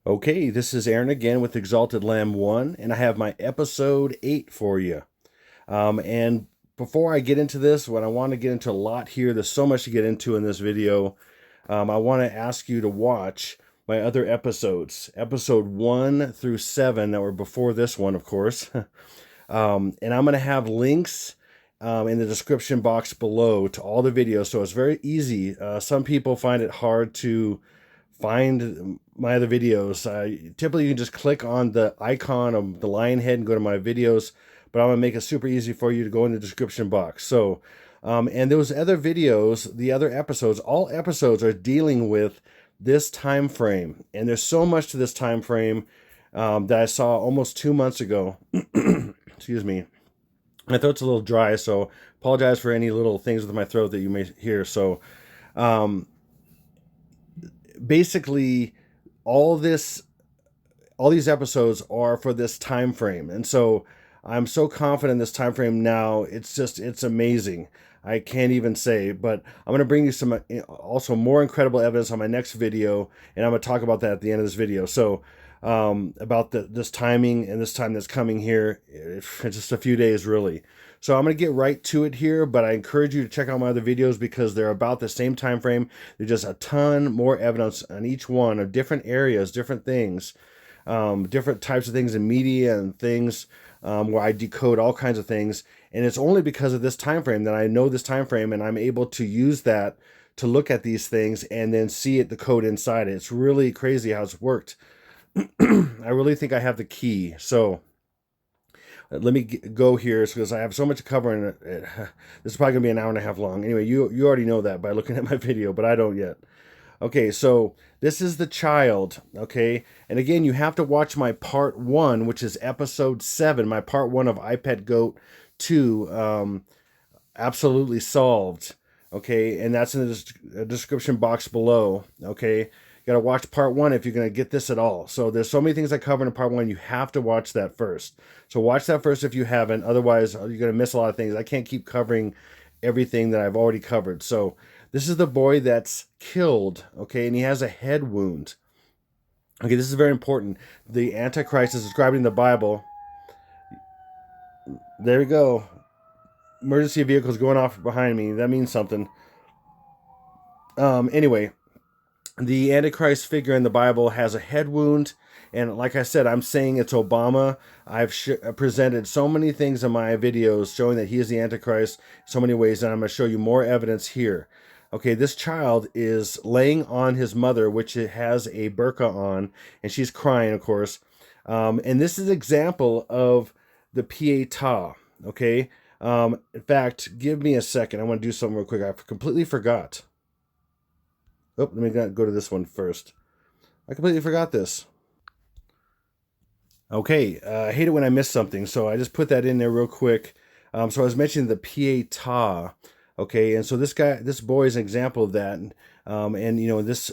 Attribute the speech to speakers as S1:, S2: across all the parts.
S1: Okay, this is Aaron again with Exalted Lamb 1, and I have my episode 8 for you. And before I get into this, what I want to get into a lot here, there's so much to get into in this video. I want to ask you to watch my other episodes, episode 1 through 7, that were before this one, of course. And I'm going to have links in the description box below to all the videos, so it's very easy. Some people find it hard to find my other videos. Typically, you can just click on the icon of the lion head and go to my videos, but I'm going to make it super easy for you to go in the description box. So, and those other videos, the other episodes, all episodes are dealing with this time frame. And there's so much to this time frame that I saw almost 2 months ago. Excuse me. My throat's a little dry, so apologize for any little things with my throat that you may hear. So, um, basically, all these episodes are for this time frame, and so I'm so confident in this time frame now. It's amazing. I can't even say, but I'm going to bring you some also more incredible evidence on my next video, and I'm going to talk about that at the end of this video. So about this timing and this time that's coming here in just a few days, really. So I'm going to get right to it here, but I encourage you to check out my other videos because they're about the same time frame. There's just a ton more evidence on each one of different areas, different things, different types of things in media and things where I decode all kinds of things. And it's only because of this time frame that I know this time frame, and I'm able to use that to look at these things and then see the code inside it. It's really crazy how it's worked. I really think I have the key. So let me go here because I have so much to cover, and this is probably gonna be an hour and a half long. Anyway, you already know that by looking at my video, but I don't yet. Okay, so this is the child. Okay, and again, you have to watch my part 1, which is episode 7, my part 1 of iPad Goat 2, absolutely solved. Okay, and that's in the description box below. Okay, you gotta watch part 1 if you're gonna get this at all. So there's so many things I covered in part 1. You have to watch that first. So watch that first if you haven't. Otherwise, you're gonna miss a lot of things. I can't keep covering everything that I've already covered. So this is the boy that's killed. Okay, and he has a head wound. Okay, this is very important. The Antichrist is described in the Bible. There we go. Emergency vehicles going off behind me. That means something. Anyway, the Antichrist figure in the Bible has a head wound. And like I said, I'm saying it's Obama. I've presented so many things in my videos showing that he is the Antichrist so many ways, and I'm going to show you more evidence here. Okay, this child is laying on his mother, which has a burqa on, and she's crying, of course. And this is an example of the Pietà. Okay, in fact, give me a second. I want to do something real quick. I completely forgot. Oh, let me go to this one first. I completely forgot this. Okay, I hate it when I miss something, so I just put that in there real quick. So I was mentioning the Pietà, okay, and so this boy is an example of that, and you know this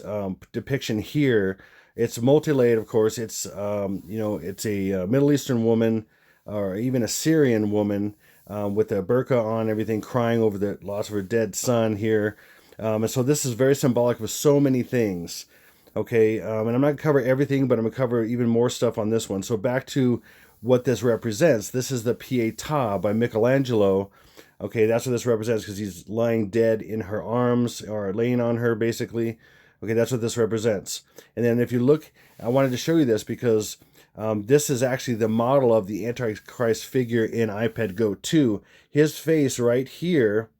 S1: depiction here, it's multi-layered, of course. It's it's a Middle Eastern woman, or even a Syrian woman, with a burqa on, everything, crying over the loss of her dead son here. And so this is very symbolic of so many things. Okay, and I'm not going to cover everything, but I'm going to cover even more stuff on this one. So back to what this represents. This is the Pietà by Michelangelo. Okay, that's what this represents because he's lying dead in her arms, or laying on her, basically. Okay, that's what this represents. And then if you look, I wanted to show you this because this is actually the model of the Antichrist figure in iPad Go 2. His face right here.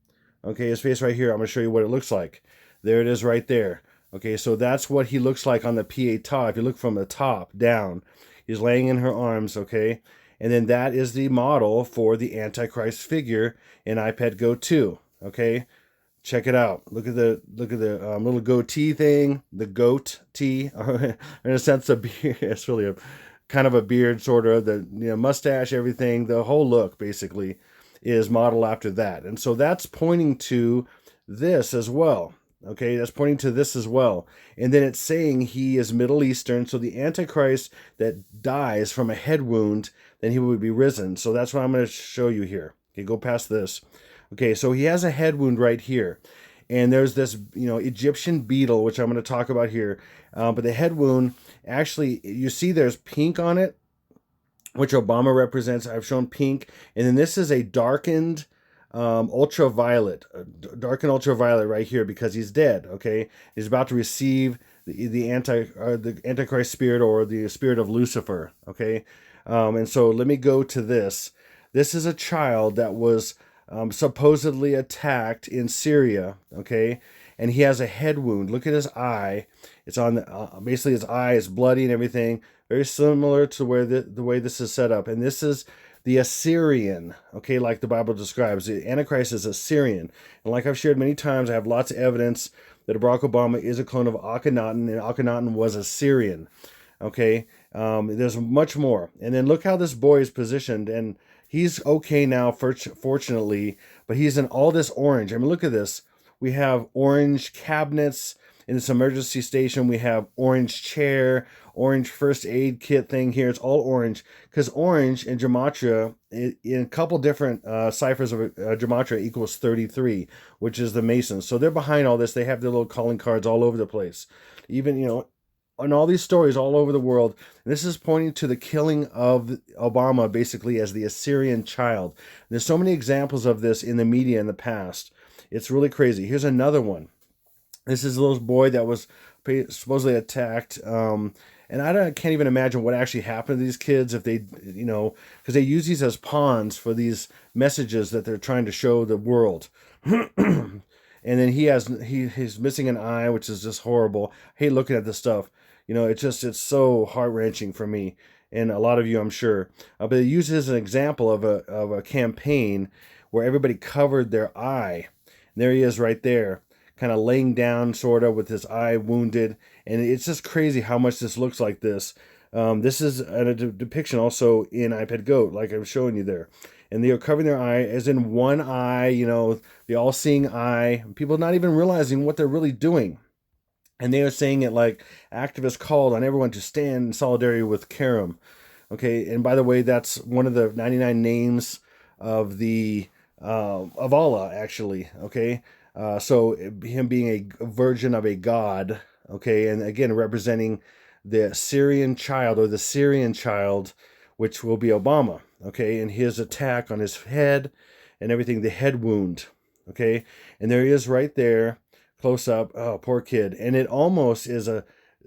S1: Okay, his face right here, I'm going to show you what it looks like. There it is right there. Okay, so that's what he looks like on the Pietà. If you look from the top down, he's laying in her arms, okay? And then that is the model for the Antichrist figure in iPad Go 2, okay? Check it out. Look at the little goatee thing, the goat tee. In a sense, a beard. It's really a kind of a beard, sort of. The mustache, everything. The whole look, basically, is modeled after that. And so that's pointing to this as well. Okay, that's pointing to this as well. And then it's saying he is Middle Eastern. So the Antichrist that dies from a head wound, then he would be risen. So that's what I'm going to show you here. Okay, go past this. Okay, so he has a head wound right here. And there's this, Egyptian beetle, which I'm going to talk about here. But the head wound, actually, you see there's pink on it, which Obama represents. I've shown pink. And then this is a darkened ultraviolet, darkened ultraviolet right here because he's dead, okay? He's about to receive the Antichrist spirit, or the spirit of Lucifer, okay? And so let me go to this. This is a child that was supposedly attacked in Syria, okay? And he has a head wound. Look at his eye. It's on basically his eye is bloody and everything. Very similar to where the way this is set up. And this is the Assyrian, okay, like the Bible describes. The Antichrist is Assyrian. And like I've shared many times, I have lots of evidence that Barack Obama is a clone of Akhenaten, and Akhenaten was Assyrian. Okay, there's much more. And then look how this boy is positioned, and he's okay now, fortunately, but he's in all this orange. I mean, look at this. We have orange cabinets in this emergency station. We have orange chair, orange first aid kit thing here. It's all orange because orange in gematria, in a couple different ciphers of gematria, equals 33, which is the Masons. So they're behind all this. They have their little calling cards all over the place. Even, on all these stories all over the world. And this is pointing to the killing of Obama basically as the Assyrian child. There's so many examples of this in the media in the past. It's really crazy. Here's another one. This is a little boy that was supposedly attacked. And can't even imagine what actually happened to these kids if they, because they use these as pawns for these messages that they're trying to show the world. And then he's missing an eye, which is just horrible. I hate looking at this stuff. It's so heart-wrenching for me, and a lot of you, I'm sure. But it uses an example of a campaign where everybody covered their eye. And there he is right there, kind of laying down, sort of, with his eye wounded. And it's just crazy how much this looks like this. This is a depiction also in iPad Goat, like I was showing you there. And they are covering their eye, as in one eye, the all-seeing eye. People not even realizing what they're really doing. And they are saying it like activists called on everyone to stand in solidarity with Karam. Okay, and by the way, that's one of the 99 names of of Allah, actually. Okay, so him being a virgin of a god. Okay, and again representing the Syrian child, or the Syrian child, which will be Obama. Okay, and his attack on his head and everything, the head wound. Okay, and there he is right there. Close up. Oh, poor kid. And it almost is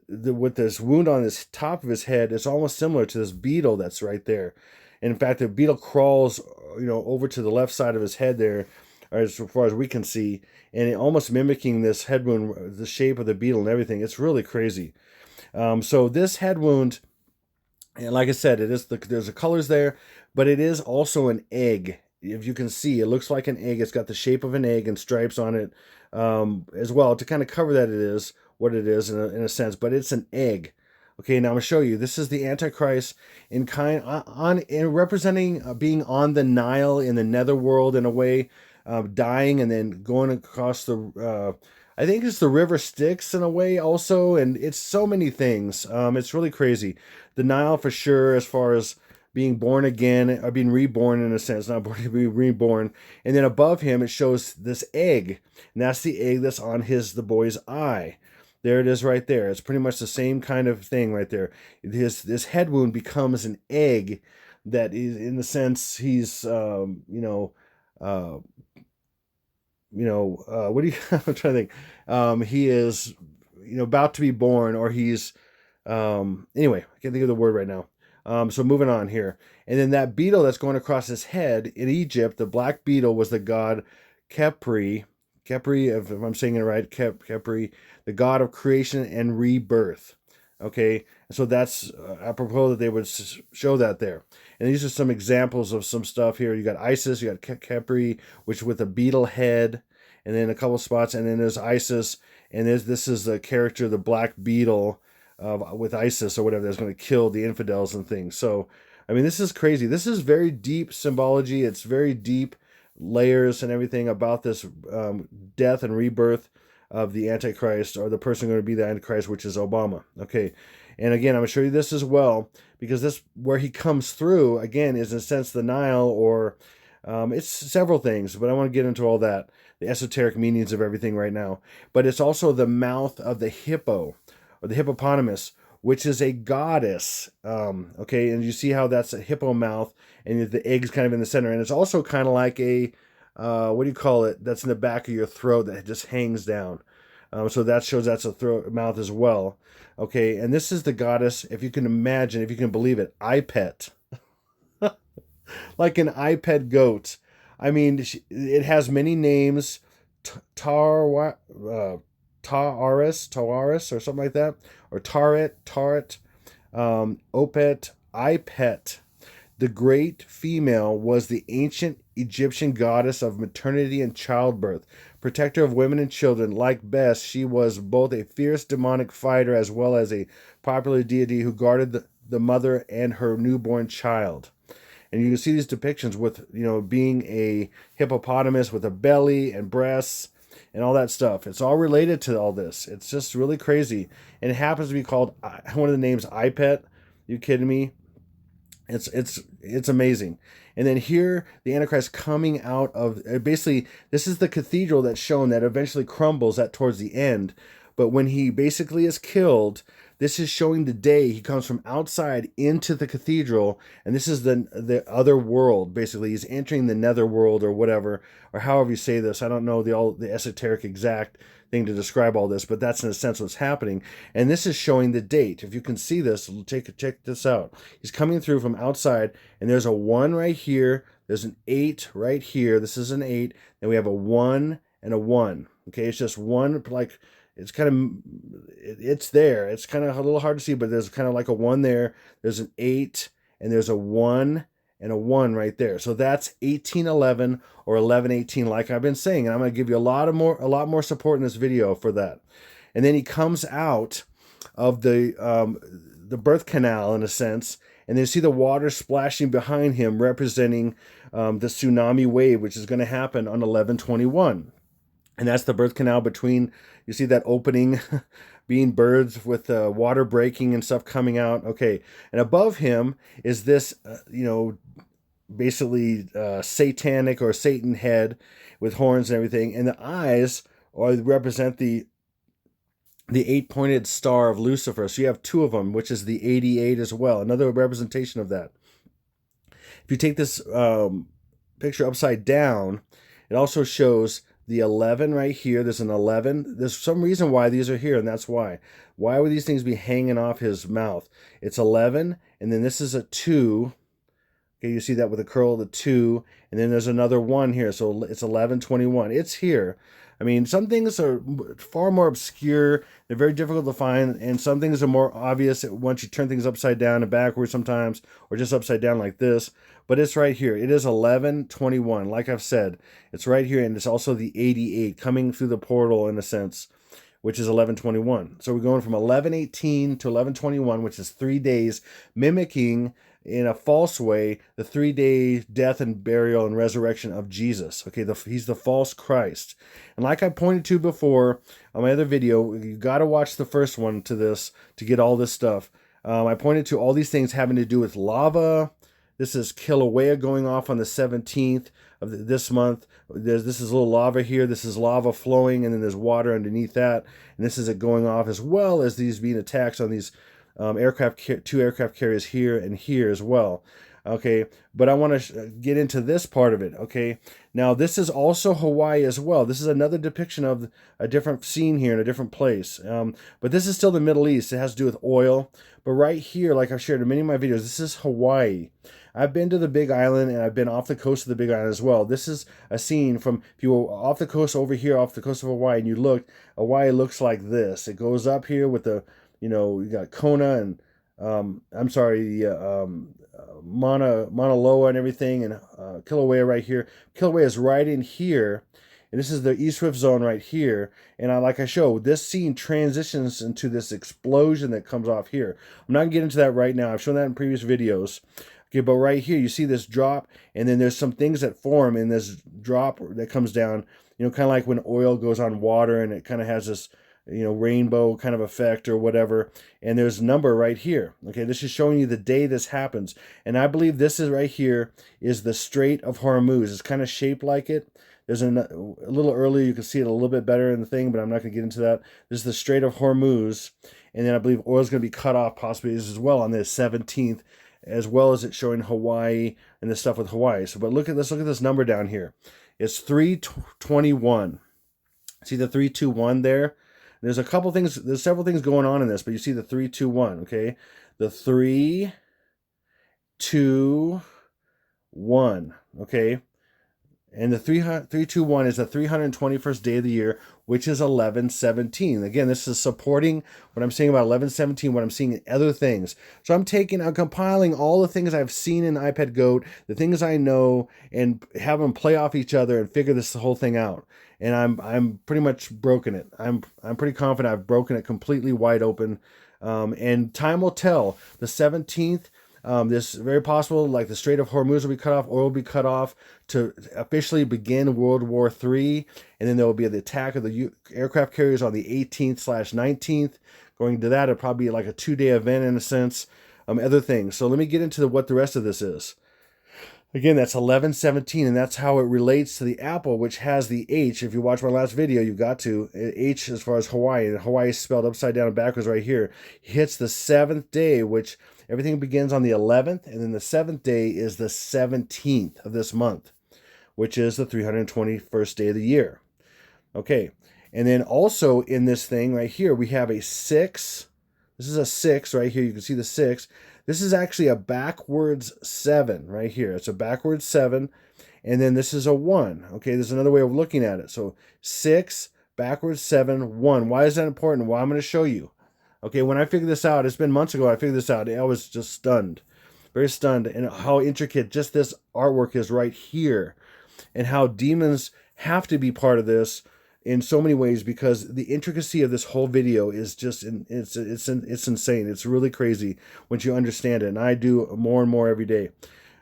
S1: with this wound on his top of his head, it's almost similar to this beetle that's right there. And in fact, the beetle crawls, over to the left side of his head there, as far as we can see, and it almost mimicking this head wound, the shape of the beetle and everything. It's really crazy. So this head wound, and like I said, there's the colors there, but it is also an egg. If you can see, it looks like an egg. It's got the shape of an egg and stripes on it as well, to kind of cover that it is what it is in a sense, but it's an egg. Okay, now I'm going to show you. This is the Antichrist in representing being on the Nile in the netherworld in a way, dying and then going across I think it's the river Styx in a way also, and it's so many things. It's really crazy. The Nile for sure, as far as being born again, or being reborn in a sense, not born to be reborn. And then above him, it shows this egg, and that's the egg that's on the boy's eye. There it is right there. It's pretty much the same kind of thing right there. This head wound becomes an egg that is, in the sense, he's, what do you, I'm trying to think. He is, about to be born, or he's, anyway, I can't think of the word right now. So moving on here. And then that beetle that's going across his head in Egypt, the black beetle, was the god Khepri, if I'm saying it right, Khepri, the god of creation and rebirth. Okay, so that's apropos that they would show that there. And these are some examples of some stuff here. You got Isis, you got Khepri, which with a beetle head, and then a couple spots, and then there's Isis, and this is the character, the black beetle, with ISIS or whatever, that's going to kill the infidels and things. So, I mean, this is crazy. This is very deep symbology. It's very deep layers and everything about this death and rebirth of the Antichrist, or the person going to be the Antichrist, which is Obama. Okay, and again, I'm going to show you this as well, because this, where he comes through, again, is in a sense the Nile, or It's several things, but I want to get into all that, the esoteric meanings of everything right now. But it's also the mouth of the hippo, or the hippopotamus, which is a goddess. Okay, and you see how that's a hippo mouth, and the egg's kind of in the center, and it's also kind of like a what do you call it? That's in the back of your throat that just hangs down. So that shows that's a throat mouth as well. Okay, and this is the goddess, if you can imagine, if you can believe it, iPet, like an iPet goat. I mean, it has many names, Taurus, or something like that, or Taret, Opet, iPet. The great female was the ancient Egyptian goddess of maternity and childbirth, protector of women and children. Like Bess, she was both a fierce demonic fighter as well as a popular deity who guarded the mother and her newborn child. And you can see these depictions with, being a hippopotamus with a belly and breasts and all that stuff. It's all related to all this. It's just really crazy. And it happens to be called, one of the names, iPet. You kidding me? It's amazing. And then here, the Antichrist coming out of, basically, this is the cathedral that's shown that eventually crumbles at towards the end. But when he basically is killed, this is showing the day he comes from outside into the cathedral, and this is the other world. Basically, he's entering the nether world, or whatever, or however you say this. I don't know the esoteric exact thing to describe all this, but that's in a sense what's happening. And this is showing the date. If you can see this, check this out. He's coming through from outside, and there's a 1 right here. There's an 8 right here. This is an 8, and we have a 1 and a 1. Okay, it's just one, like, it's kind of, it's there. It's kind of a little hard to see, but there's kind of like a 1 there. There's an 8, and there's a 1 and a 1 right there. So that's 1811 or 1118, like I've been saying. And I'm going to give you a lot more support in this video for that. And then he comes out of the birth canal, in a sense, and then you see the water splashing behind him, representing the tsunami wave, which is going to happen on 1121. And that's the birth canal between, you see that opening being birds with water breaking and stuff coming out. Okay. And above him is this, basically satanic or Satan head with horns and everything. And the eyes represent the 8-pointed star of Lucifer. So you have 2 of them, which is the 88 as well. Another representation of that. If you take this picture upside down, it also shows the 11 right here. There's an 11. There's some reason why these are here, and that's why. Why would these things be hanging off his mouth? It's 11, and then this is a 2. Okay, you see that with a curl of the 2, and then there's another 1 here, so it's 1121. It's here. I mean, some things are far more obscure. They're very difficult to find, and some things are more obvious once you turn things upside down and backwards sometimes, or just upside down like this. But it's right here. It is 1121. Like I've said, it's right here, and it's also the 88 coming through the portal, in a sense, which is 1121. So we're going from 1118 to 1121, which is 3 days, mimicking in a false way the 3-day death and burial and resurrection of Jesus. Okay, he's the false Christ. And like I pointed to before on my other video, you got to watch the first one to this to get all this stuff. I pointed to all these things having to do with lava. This is Kilauea going off on the 17th of this month. This is a little lava here. This is lava flowing, and then there's water underneath that. And this is it going off, as well as these being attacks on these 2 aircraft carriers here and here as well. Okay, but I want to get into this part of it. Okay, now this is also Hawaii as well. This is another depiction of a different scene here in a different place. But this is still the Middle East. It has to do with oil. But right here, like I've shared in many of my videos, this is Hawaii. I've been to the Big Island, and I've been off the coast of the Big Island as well. This is a scene from, if you were off the coast over here, off the coast of Hawaii, and you look, Hawaii looks like this. It goes up here with the, you got Kona and, Mauna Loa and everything, and Kilauea right here. Kilauea is right in here, and this is the East Rift Zone right here. And like I showed, this scene transitions into this explosion that comes off here. I'm not going to get into that right now. I've shown that in previous videos. Okay, but right here, you see this drop, and then there's some things that form in this drop that comes down, kind of like when oil goes on water, and it kind of has this, rainbow kind of effect or whatever. And there's a number right here. Okay, this is showing you the day this happens. And I believe this is right here is the Strait of Hormuz. It's kind of shaped like it. There's a little earlier, you can see it a little bit better in the thing, but I'm not going to get into that. This is the Strait of Hormuz. And then I believe oil is going to be cut off possibly as well on the 17th, as well as it showing Hawaii and the stuff with Hawaii. So, but let's look at this number down here. It's 321. See the 321 there? There's several things going on in this, but you see the 321, okay? The 3, 2, 1, okay? And the 321 is the 321st day of the year, which is 11/17. Again, this is supporting what I'm saying about 11/17, what I'm seeing in other things. So I'm compiling all the things I've seen in iPad Goat, the things I know, and have them play off each other and figure this whole thing out. And I'm pretty much broken it. I'm pretty confident I've broken it completely wide open. And time will tell. The 17th. This is very possible, like the Strait of Hormuz will be cut off, oil will be cut off to officially begin World War III, and then there will be the attack of the aircraft carriers on the 18th/19th. Going to that, it'll probably be like a 2-day event in a sense. Other things. So let me get into what the rest of this is. Again, that's 11/17, and that's how it relates to the apple, which has the H. If you watch my last video, you got to H as far as Hawaii, and Hawaii is spelled upside down and backwards right here. Hits the 7th day, which everything begins on the 11th, and then the 7th day is the 17th of this month, which is the 321st day of the year. Okay, and then also in this thing right here, we have a 6. This is a 6 right here. You can see the 6. This is actually a backwards 7 right here. It's a backwards 7, and then this is a 1. Okay, there's another way of looking at it. So 6, backwards 7, 1. Why is that important? Well, I'm going to show you. Okay, when I figured this out, it's been months ago I figured this out. I was just stunned, very stunned, and how intricate just this artwork is right here, and how demons have to be part of this in so many ways, because the intricacy of this whole video is just it's insane. It's really crazy once you understand it, and I do more and more every day.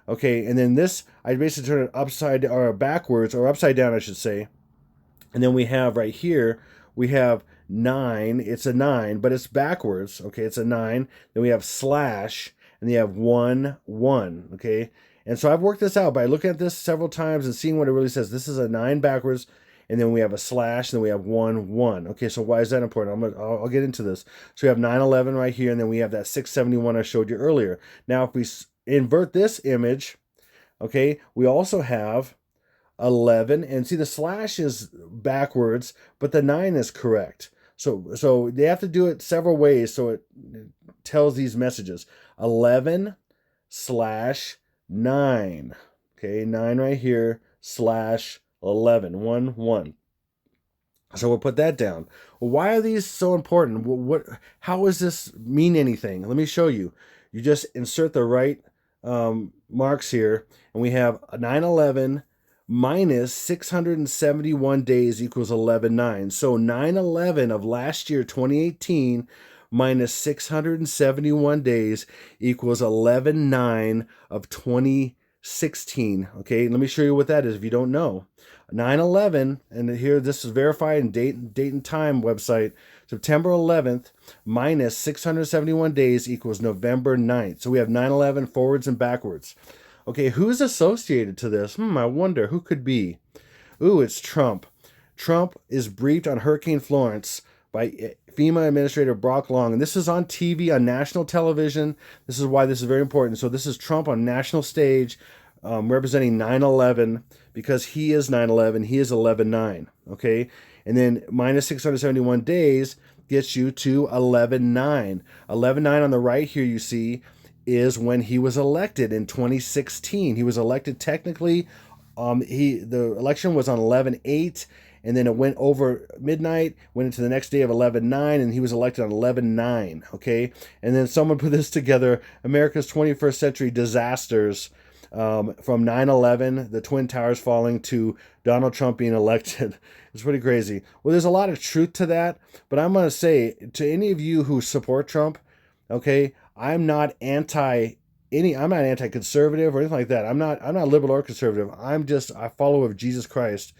S1: Okay, and then this I basically turn it upside or backwards, or upside down I should say, and then we have right here we have 9. It's a 9, but it's backwards. Okay, it's a 9. Then we have slash, and you have 1 1. Okay, and so I've worked this out by looking at this several times and seeing what it really says. This is a 9 backwards, and then we have a slash, and then we have 1 1. Okay, so why is that important? I'll get into this. So we have 9/11 right here, and then we have that 671 I showed you earlier. Now, if we invert this image, okay, we also have 11, and see the slash is backwards, but the 9 is correct. So they have to do it several ways so it tells these messages. 11/9. Okay, 9 right here, slash 11, 1 1. So we'll put that down. Well, why are these so important? How does this mean anything? Let me show you. You just insert the right marks here, and we have 9/11 minus 671 days equals 11/9. So 9/11 of last year, 2018, minus 671 days equals 11/9 of 2016. Okay, let me show you what that is if you don't know. 9/11, and here this is verified in date and time website, September 11th minus 671 days equals November 9th. So we have 9/11 forwards and backwards. Okay, who's associated to this? I wonder who could be. Ooh, it's Trump. Trump is briefed on Hurricane Florence by FEMA Administrator Brock Long, and this is on TV, on national television. This is why this is very important. So this is Trump on national stage representing 9/11, because he is 9/11, he is 11/9, okay? And then minus 671 days gets you to 11/9. 11/9 on the right here you see is when he was elected in 2016. He was elected technically, the election was on 11/8, and then it went over midnight, went into the next day of 11/9, and he was elected on 11/9, okay? And then someone put this together, America's 21st century disasters, from 9/11, the Twin Towers falling, to Donald Trump being elected. It's pretty crazy. Well, there's a lot of truth to that, but I'm going to say to any of you who support Trump, okay, I'm not anti-conservative or anything like that. I'm not liberal or conservative. I'm just a follower of Jesus Christ.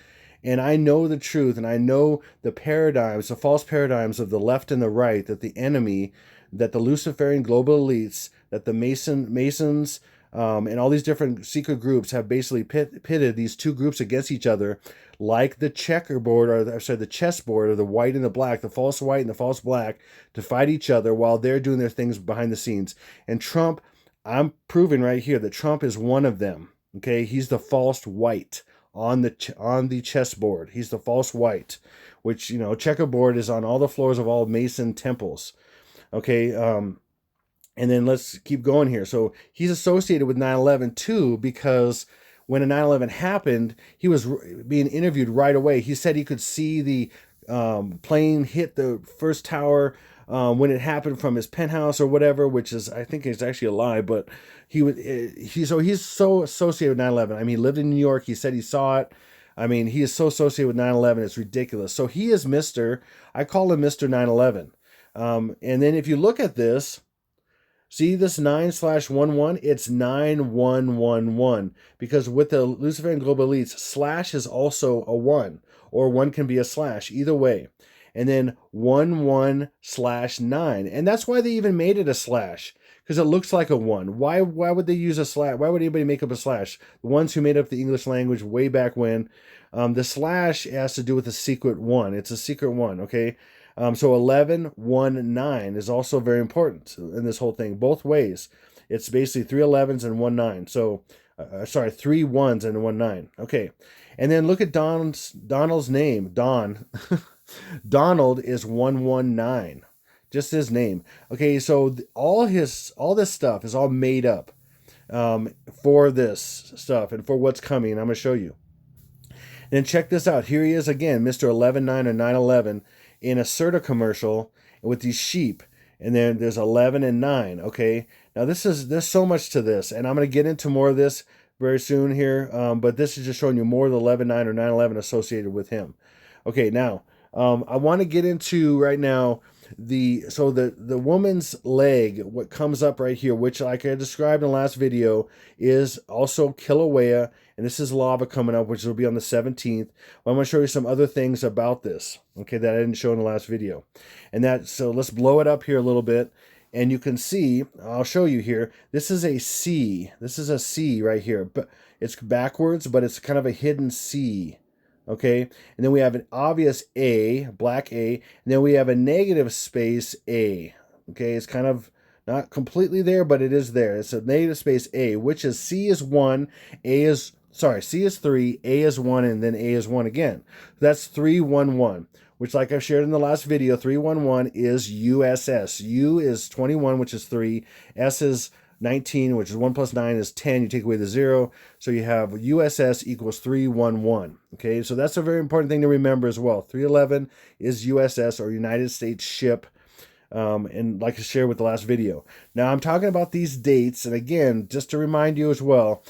S1: And I know the truth, and I know the paradigms, the false paradigms of the left and the right, that the enemy, that the Luciferian global elites, that the Masons, and all these different secret groups have basically pitted these two groups against each other, like the checkerboard, or sorry, the chessboard, or the white and the black, the false white and the false black, to fight each other while they're doing their things behind the scenes. And Trump, I'm proving right here that Trump is one of them. Okay, he's the false white on the chessboard. He's the false white, which, checkerboard is on all the floors of all Mason temples. Okay, and then let's keep going here. So he's associated with 9/11 too, because when a 9/11 happened, he was being interviewed right away. He said he could see the plane hit the first tower when it happened from his penthouse or whatever, which is, I think, is actually a lie. But he's so associated with 9/11. I mean, he lived in New York. He said he saw it. I mean, he is so associated with 9/11. It's ridiculous. So he is I call him Mr. 9/11. And then if you look at this, see this 9/11? It's 9111, because with the Luciferian global elites, slash is also a 1, or 1 can be a slash, either way. And then 11/9. And that's why they even made it a slash, because it looks like a 1. Why would they use a slash? Why would anybody make up a slash? The ones who made up the English language way back when. The slash has to do with a secret 1. It's a secret 1, okay? So 1119 is also very important in this whole thing, both ways. It's basically 3 11s and 1 9. So, 3 1s and 1 9. Okay. And then look at Donald's name. Don. Donald is 119. Just his name. Okay. So all this stuff is all made up for this stuff and for what's coming. I'm going to show you. And then check this out. Here he is again, Mr. 11/9 or 9/11. In a Serta commercial with these sheep, and then there's 11 and 9. Okay, now there's so much to this, and I'm going to get into more of this very soon here, but this is just showing you more of the 11/9 or 9/11 associated with him. Okay, now I want to get into right now the woman's leg, what comes up right here, which, like I described in the last video, is also Kilauea, and this is lava coming up, which will be on the 17th. But I'm going to show you some other things about this, okay, that I didn't show in the last video. So let's blow it up here a little bit, and you can see, I'll show you here, this is a C. This is a C right here, but it's backwards, but it's kind of a hidden C. Okay, and then we have an obvious A, black A, and then we have a negative space A. Okay, it's kind of not completely there, but it is there. It's a negative space A, which is C is 1, C is 3, A is 1, and then A is 1 again. That's 311, which, like I shared in the last video, 311 is USS. U is 21, which is 3. S is 19, which is 1 plus 9 is 10. You take away the 0. So you have USS equals 311. Okay, so that's a very important thing to remember as well. 311 is USS, or United States ship. And like I shared with the last video. Now I'm talking about these dates. And again, just to remind you as well,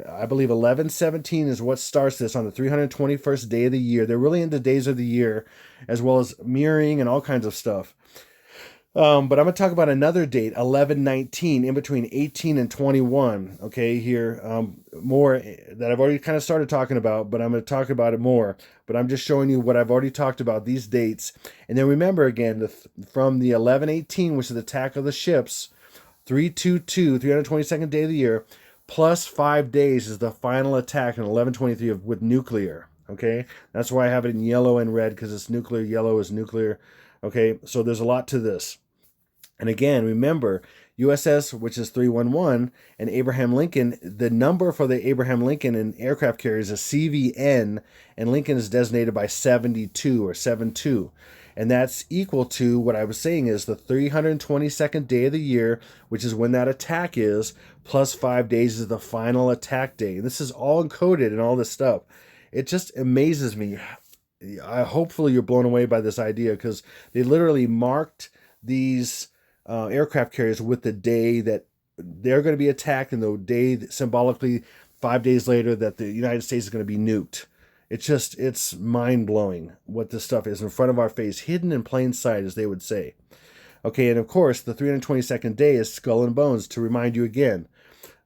S1: I believe 11/17 is what starts this on the 321st day of the year. They're really into days of the year, as well as mirroring and all kinds of stuff. But I'm going to talk about another date, 11/19, in between 18 and 21. Okay, here, more that I've already kind of started talking about, but I'm going to talk about it more. But I'm just showing you what I've already talked about, these dates. And then remember again, from the 11/18, which is the attack of the ships, 322, 322nd day of the year, plus 5 days is the final attack in 11/23 with nuclear. Okay, that's why I have it in yellow and red, because it's nuclear. Yellow is nuclear. Okay, so there's a lot to this. And again, remember, USS, which is 311, and Abraham Lincoln, the number for the Abraham Lincoln and aircraft carriers is CVN, and Lincoln is designated by 72 or 72. And that's equal to what I was saying is the 322nd day of the year, which is when that attack is, plus 5 days is the final attack day. And this is all encoded in all this stuff. It just amazes me. Hopefully you're blown away by this idea, because they literally marked these aircraft carriers with the day that they're going to be attacked, and the day that symbolically 5 days later that the United States is going to be nuked. It's mind-blowing what this stuff is in front of our face, hidden in plain sight, as they would say. Okay, and of course, the 322nd day is skull and bones, to remind you again.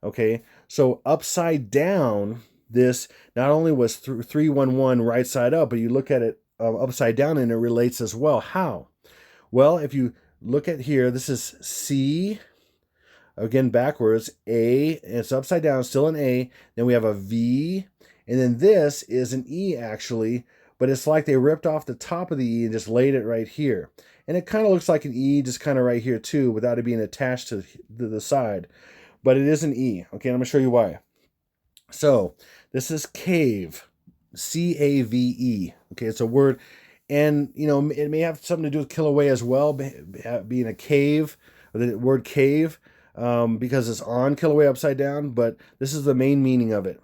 S1: Okay, so upside down, this not only was 311 right side up, but you look at it upside down and it relates as well. How? Well, if you look at here, this is C, again backwards, A, and it's upside down, still an A. Then we have a V, and then this is an E actually, but it's like they ripped off the top of the E and just laid it right here. And it kind of looks like an E just kind of right here too, without it being attached to the side. But it is an E. Okay, I'm going to show you why. So this is cave, C-A-V-E. Okay, it's a word. And, you know, it may have something to do with Kilauea as well, being a cave, or the word cave, because it's on Kilauea upside down, but this is the main meaning of it.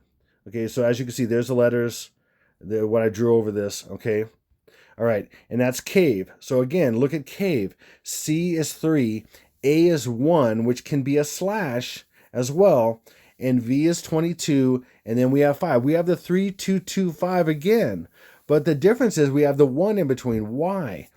S1: Okay, so as you can see, there's the letters, what I drew over this, okay? All right, and that's cave. So again, look at cave. C is 3, A is 1, which can be a slash as well, and V is 22, and then we have 5. We have the 3, 2, 2, 5 again, but the difference is we have the 1 in between. Why?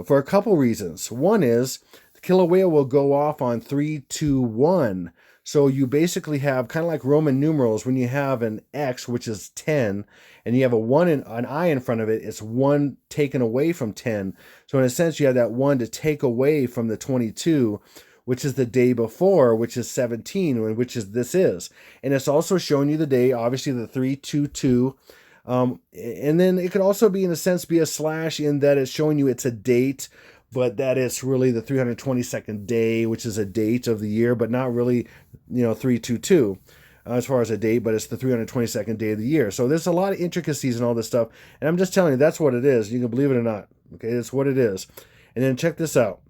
S1: For a couple reasons. One is the Kilauea will go off on 3, 2, 1. So you basically have kind of like Roman numerals when you have an X, which is 10, and you have an I in front of it, it's 1 taken away from 10. So in a sense, you have that 1 to take away from the 22, which is the day before, which is 17, which is this is. And it's also showing you the day, obviously the 3, 2, 2. And then it could also be, in a sense, be a slash in that it's showing you it's a date, but that it's really the 322nd day, which is a date of the year, but not really, 322 as far as a date, but it's the 322nd day of the year. So there's a lot of intricacies and all this stuff. And I'm just telling you, that's what it is. You can believe it or not. Okay, that's what it is. And then check this out.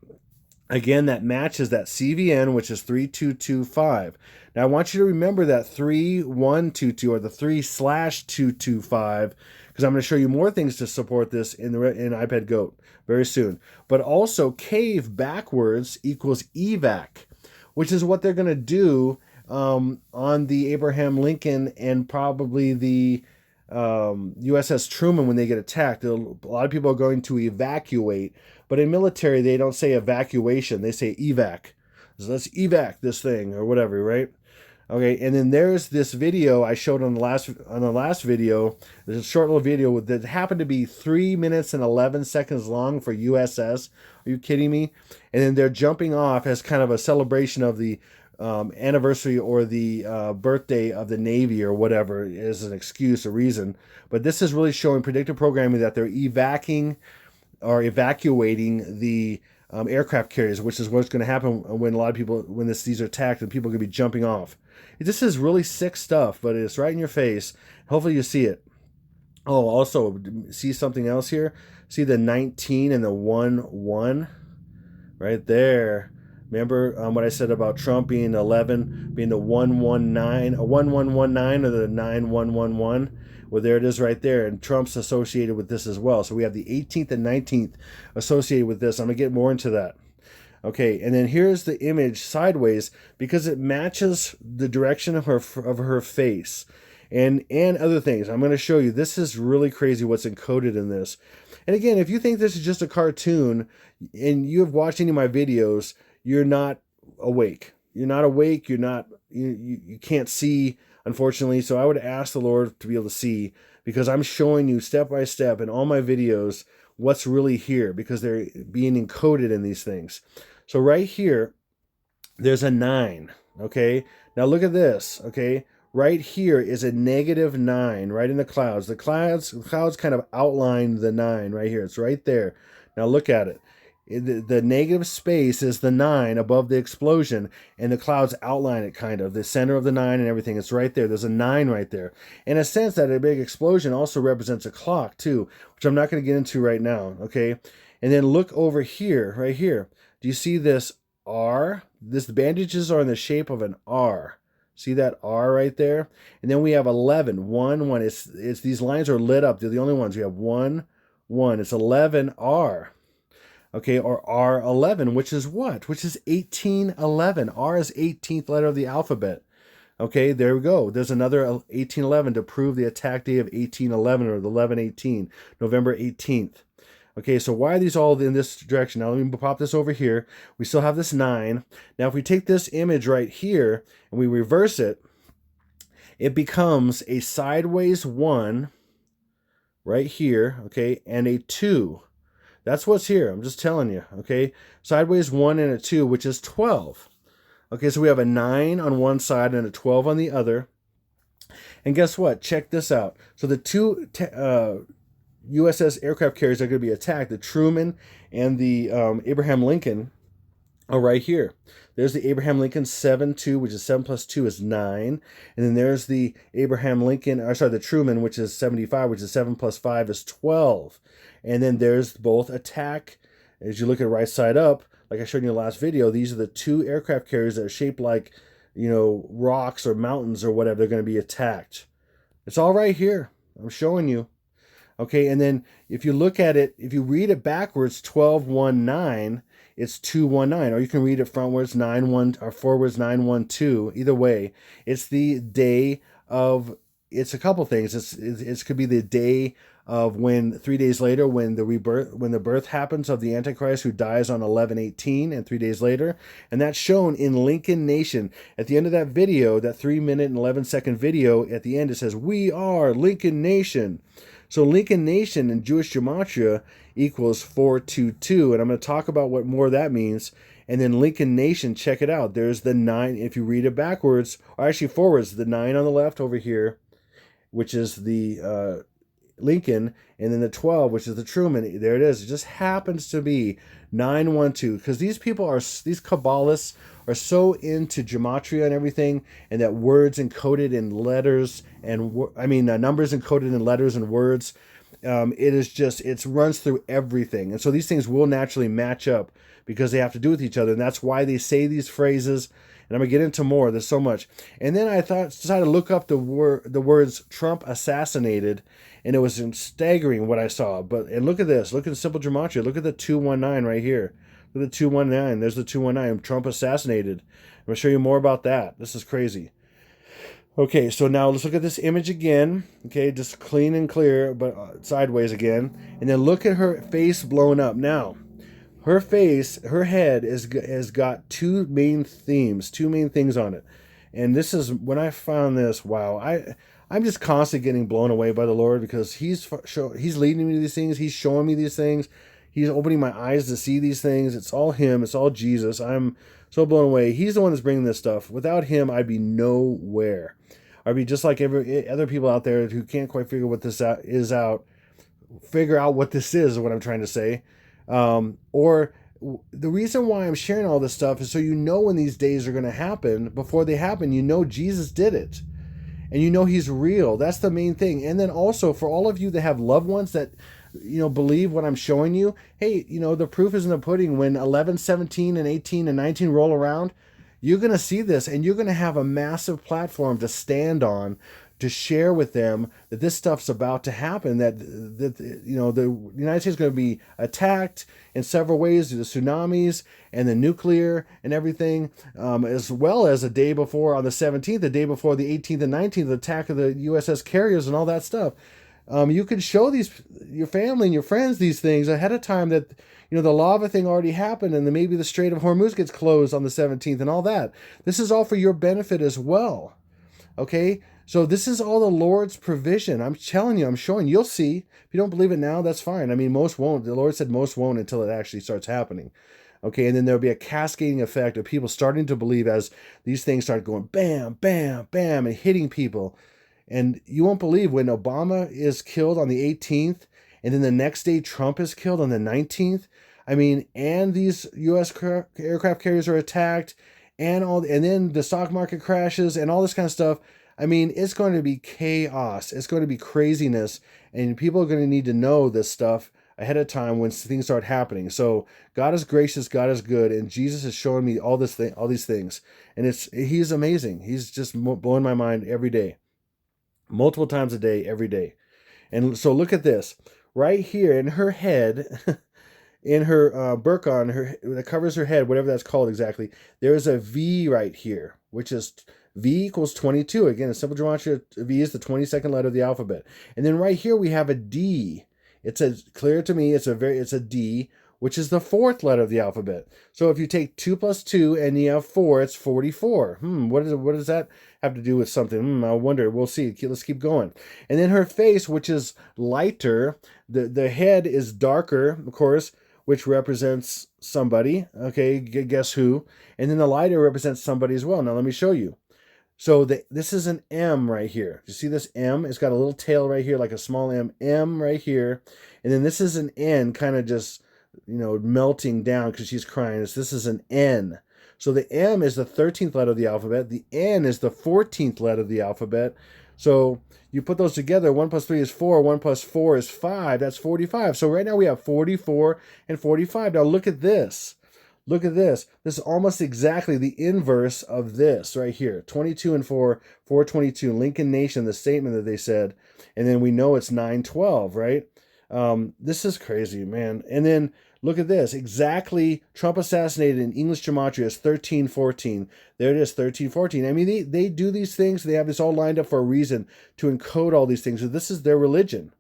S1: Again, that matches that CVN, which is 3225. Now, I want you to remember that 3122 or the 3/225, because I'm going to show you more things to support this in iPad Goat very soon. But also, cave backwards equals evac, which is what they're going to do on the Abraham Lincoln and probably the USS Truman when they get attacked. A lot of people are going to evacuate, but in military they don't say evacuation, they say evac. So let's evac this thing or whatever, right? Okay, and then there's this video I showed on the last video. There's a short little video that happened to be 3 minutes and 11 seconds long for USS. Are you kidding me? And then they're jumping off as kind of a celebration of the anniversary or the birthday of the Navy or whatever is an excuse or reason. But this is really showing predictive programming that they're evacuating the aircraft carriers, which is what's going to happen when a lot of people, when these are attacked and people are going to be jumping off. This is really sick stuff, but it's right in your face. Hopefully you see it. Oh, also, see something else here? See the 19 and the 1-1 right there. Remember what I said about Trump being 11, being the 119, a 1119 or the 9111? Well, there it is right there. And Trump's associated with this as well. So we have the 18th and 19th associated with this. I'm going to get more into that. Okay, and then here's the image sideways because it matches the direction of her face and other things. I'm going to show you. This is really crazy what's encoded in this. And again, if you think this is just a cartoon and you have watched any of my videos, you're not awake. You're not awake. You can't see, unfortunately. So I would ask the Lord to be able to see, because I'm showing you step by step in all my videos what's really here, because they're being encoded in these things. So right here, there's a 9. Okay. Now look at this. Okay. Right here is a -9 right in the clouds. The clouds kind of outline the 9 right here. It's right there. Now look at it. The negative space is the 9 above the explosion, and the clouds outline it kind of. The center of the 9 and everything, it's right there. There's a 9 right there. In a sense, that a big explosion also represents a clock too, which I'm not going to get into right now, okay? And then look over here, right here. Do you see this R? The bandages are in the shape of an R. See that R right there? And then we have 11, 1, 1. It's these lines are lit up. They're the only ones. We have 1, 1. It's 11R. Okay, or R11, which is what? Which is 1811. R is 18th letter of the alphabet. Okay, there we go. There's another 1811 to prove the attack day of 1811 or the 11/18, November 18th. Okay, so why are these all in this direction? Now let me pop this over here. We still have this 9. Now if we take this image right here and we reverse it, it becomes a sideways 1 right here, okay, and a 2. That's what's here. I'm just telling you, okay? Sideways 1 and a 2, which is 12. Okay, so we have a 9 on one side and a 12 on the other. And guess what? Check this out. So the two USS aircraft carriers are going to be attacked, the Truman and the Abraham Lincoln, are right here. There's the Abraham Lincoln 7-2, which is 7 plus 2 is 9. And then there's the the Truman, which is 75, which is 7 plus 5 is 12. And then there's both attack. As you look at right side up, like I showed you in the last video, these are the two aircraft carriers that are shaped like, rocks or mountains or whatever. They're going to be attacked. It's all right here. I'm showing you. Okay, and then if you look at it, if you read it backwards, 12-1-9, it's 2-1-9. Or you can read it frontwards, 9-1, or forwards, 9-1-2. Either way, it's the day of, it's a couple things. It could be the day of when 3 days later, when the birth happens of the Antichrist, who dies on 11/18, and 3 days later, and that's shown in Lincoln Nation. At the end of that video, that 3-minute and 11-second video, at the end it says, "We are Lincoln Nation." So Lincoln Nation in Jewish gematria equals 422, and I'm going to talk about what more that means. And then Lincoln Nation, check it out. There's the 9. If you read it backwards, or actually forwards, the 9 on the left over here, which is the Lincoln, and then the 12, which is the Truman. There it is. It just happens to be 912, because these Kabbalists are so into gematria and everything, and that words encoded in letters and numbers encoded in letters and words. It runs through everything, and so these things will naturally match up because they have to do with each other, and that's why they say these phrases. And I'm gonna get into more. There's so much. And then I decided to look up the words Trump assassinated, and it was staggering what I saw. And look at this. Look at the simple gematria. Look at the 219 right here. Look at the 219. There's the 219. Trump assassinated. I'm gonna show you more about that. This is crazy. Okay, so now let's look at this image again. Okay, just clean and clear, but sideways again. And then look at her face blown up. Now, her head has got two main things on it. And this is, when I found this, wow, I'm just constantly getting blown away by the Lord, because He's leading me to these things. He's showing me these things. He's opening my eyes to see these things. It's all Him. It's all Jesus. I'm so blown away. He's the one that's bringing this stuff. Without Him, I'd be nowhere. I'd be just like every other people out there who can't quite figure what this figure out what this is what I'm trying to say. Or the reason why I'm sharing all this stuff is so when these days are going to happen. Before they happen, Jesus did it. And He's real. That's the main thing. And then also, for all of you that have loved ones that believe what I'm showing you, hey, the proof is in the pudding. When 11, 17, and 18, and 19 roll around, you're going to see this, and you're going to have a massive platform to stand on, to share with them that this stuff's about to happen, that the United States is going to be attacked in several ways, the tsunamis and the nuclear and everything, as well as a day before, on the 17th, the day before the 18th and 19th, the attack of the USS carriers and all that stuff. You can show your family and your friends these things ahead of time, that the lava thing already happened, and then maybe the Strait of Hormuz gets closed on the 17th and all that. This is all for your benefit as well. Okay? So this is all the Lord's provision. I'm telling you, I'm showing you. You'll see. If you don't believe it now, that's fine. I mean, most won't. The Lord said most won't until it actually starts happening. Okay, and then there'll be a cascading effect of people starting to believe as these things start going bam, bam, bam, and hitting people. And you won't believe when Obama is killed on the 18th, and then the next day Trump is killed on the 19th. I mean, and these U.S. aircraft carriers are attacked, and then the stock market crashes and all this kind of stuff. I mean, it's going to be chaos. It's going to be craziness, and people are going to need to know this stuff ahead of time when things start happening. So God is gracious, God is good, and Jesus is showing me all these things, and He's amazing. He's just blowing my mind every day, multiple times a day, every day. And so look at this right here in her head. In her burqa, that covers her head, whatever that's called exactly, there is a V right here, which is V equals 22. Again, a simple gematria, V is the 22nd letter of the alphabet. And then right here we have a D. It says, clear to me, it's a D, which is the fourth letter of the alphabet. So if you take 2 plus 2 and you have 4, it's 44. What does that have to do with something? I wonder. We'll see. Let's keep going. And then her face, which is lighter, the head is darker, of course, which represents somebody. Okay, guess who? And then the lighter represents somebody as well. Now let me show you. So this is an M right here. You see this M? It's got a little tail right here, like a small M right here. And then this is an N, kind of just, melting down because she's crying. This is an N. So the M is the 13th letter of the alphabet. The N is the 14th letter of the alphabet. So you put those together. 1 plus 3 is 4. 1 plus 4 is 5. That's 45. So right now we have 44 and 45. Now look at this. Look at this. This is almost exactly the inverse of this right here. 22 and 4, 422. Lincoln Nation, the statement that they said. And then we know it's 912, right? This is crazy, man. And then look at this. Exactly, Trump assassinated in English gematria is 1314. There it is, 1314. I mean, they do these things. They have this all lined up for a reason to encode all these things. So this is their religion,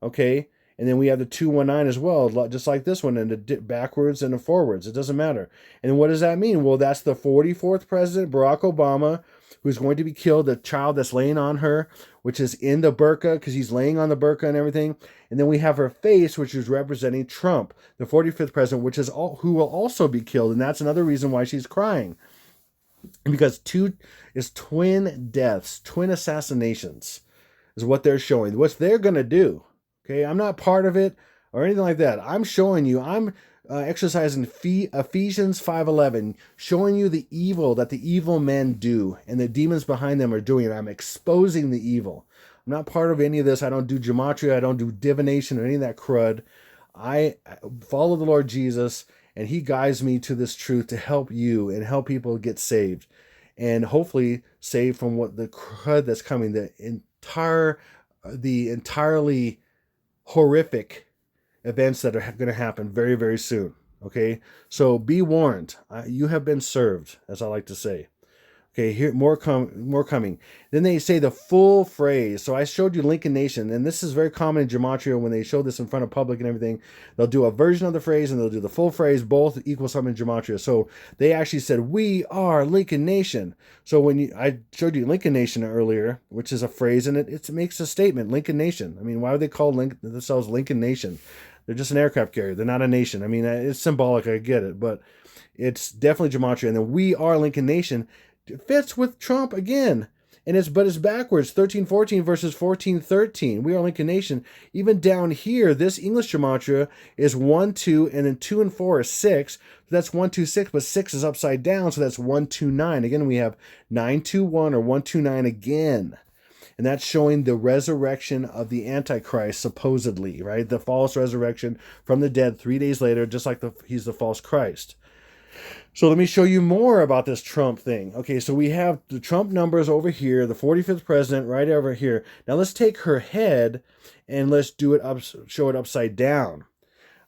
S1: okay? And then we have the 219 as well, just like this one, and the backwards and the forwards. It doesn't matter. And what does that mean? Well, that's the 44th president, Barack Obama, who's going to be killed, the child that's laying on her, which is in the burqa, because he's laying on the burqa and everything. And then we have her face, which is representing Trump, the 45th president, who will also be killed. And that's another reason why she's crying. Because twin deaths, twin assassinations is what they're showing. What they're going to do. Okay, I'm not part of it or anything like that. I'm showing you, I'm exercising Ephesians 5:11, showing you the evil that the evil men do and the demons behind them are doing. I'm exposing the evil. I'm not part of any of this. I don't do gematria. I don't do divination or any of that crud. I follow the Lord Jesus, and he guides me to this truth to help you and help people get saved and hopefully saved from what the crud that's coming, the entirely horrific events that are going to happen very, very soon. Okay, so be warned. You have been served, as I like to say. Okay, here more coming. Then they say the full phrase. So I showed you Lincoln Nation, and this is very common in gematria when they show this in front of public and everything. They'll do a version of the phrase and they'll do the full phrase. Both equal something in gematria. So they actually said, "We are Lincoln Nation." So when I showed you Lincoln Nation earlier, which is a phrase, and it makes a statement, Lincoln Nation. I mean, why would they call themselves Lincoln Nation? They're just an aircraft carrier. They're not a nation. I mean, it's symbolic. I get it, but it's definitely gematria. And then "We are Lincoln Nation" fits with Trump again. And it's backwards, 1314 versus 1413. We are Lincoln Nation. Even down here, this English gematria is 1, 2, and then 2 and 4 are 6. So that's 1, 2, 6, but 6 is upside down, so that's 1, 2, 9. Again, we have 9, 2, 1 or 1, 2, 9 again. And that's showing the resurrection of the Antichrist, supposedly, right? The false resurrection from the dead 3 days later, just like he's the false Christ. So let me show you more about this Trump thing. Okay, so we have the Trump numbers over here, the 45th president right over here. Now let's take her head and let's show it upside down.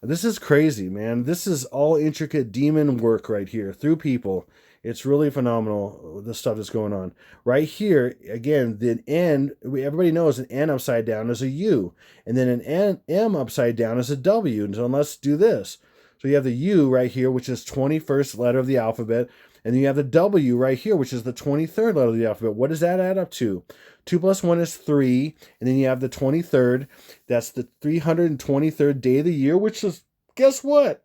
S1: This is crazy, man. This is all intricate demon work right here through people. It's really phenomenal, the stuff that's going on. Right here, again, the N, everybody knows an N upside down is a U. And then an M upside down is a W. And so let's do this. So you have the U right here, which is 21st letter of the alphabet. And then you have the W right here, which is the 23rd letter of the alphabet. What does that add up to? 2 plus 1 is 3. And then you have the 23rd. That's the 323rd day of the year, which is, guess what?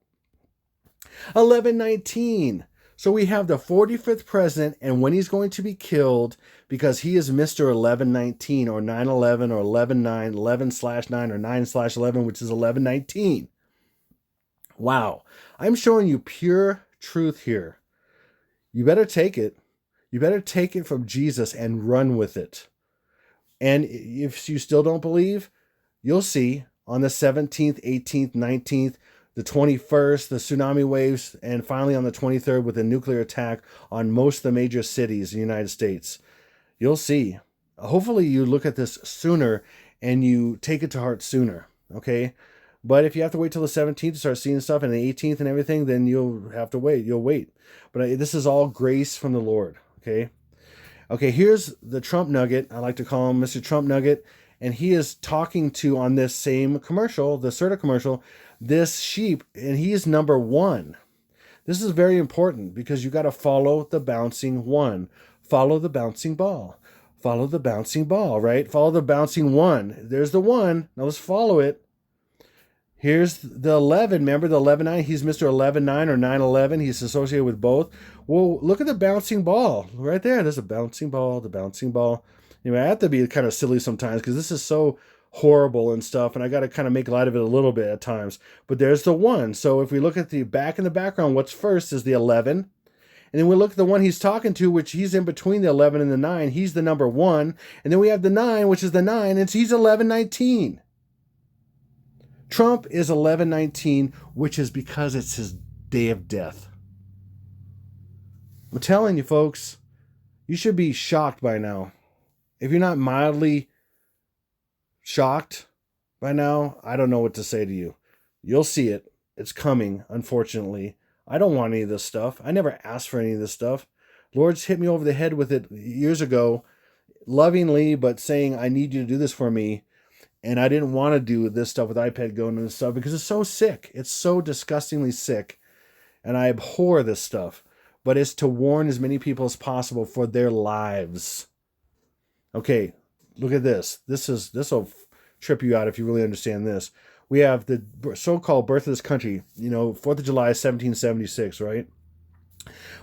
S1: 1119. So we have the 45th president and when he's going to be killed, because he is Mr. 1119 or 911 or 119, 11/9 or 9/11, which is 1119. Wow. I'm showing you pure truth here. You better take it. You better take it from Jesus and run with it. And if you still don't believe, you'll see on the 17th, 18th, 19th, the 21st, the tsunami waves, and finally on the 23rd with a nuclear attack on most of the major cities in the United States. You'll see. Hopefully you look at this sooner and you take it to heart sooner, okay? But if you have to wait till the 17th to start seeing stuff and the 18th and everything, then you'll have to wait. You'll wait. But this is all grace from the Lord, okay? Okay, here's the Trump nugget. I like to call him Mr. Trump Nugget. and he is talking to, on this same commercial, the Serta commercial, this sheep, and he is number 1. This is very important because you got to follow the bouncing one. Follow the bouncing ball. Follow the bouncing ball, right? Follow the bouncing one. There's the 1. Now let's follow it. Here's the 11. Remember the 11-9? He's Mr. 11-9 or 9-11. He's associated with both. Well, look at the bouncing ball right there. There's a bouncing ball, the bouncing ball. Anyway, I have to be kind of silly sometimes because this is so horrible and stuff, and I got to kind of make light of it a little bit at times. But there's the 1. So if we look at the back in the background, what's first is the 11. And then we look at the one he's talking to, which he's in between the 11 and the 9. He's the number 1. And then we have the 9, which is the 9, and he's 11-19. Trump is 11-19, which is because it's his day of death. I'm telling you, folks, you should be shocked by now. If you're not mildly shocked by now, I don't know what to say to you. You'll see it. It's coming, unfortunately. I don't want any of this stuff. I never asked for any of this stuff. Lord's hit me over the head with it years ago, lovingly, but saying, I need you to do this for me. And I didn't want to do this stuff with iPad going and stuff because it's so sick. It's so disgustingly sick. And I abhor this stuff. But it's to warn as many people as possible for their lives. Okay, look at this. This will trip you out if you really understand this. We have the so-called birth of this country, 4th of July, 1776, right?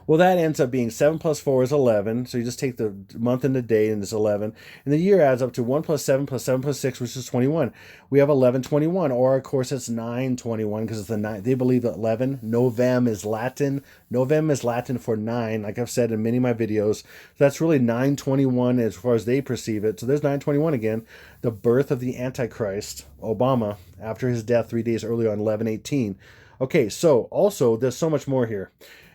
S1: Well, that ends up being 7 plus 4 is 11. So you just take the month and the day, and it's 11. And the year adds up to 1 plus 7 plus 7 plus 6, which is 21. We have 1121, or of course it's 921 because it's the 9. They believe that 11. Novem is Latin. Novem is Latin for 9, like I've said in many of my videos. So that's really 921 as far as they perceive it. So there's 921 again. The birth of the Antichrist, Obama, after his death 3 days earlier on 11/18. Okay, so also there's so much more here.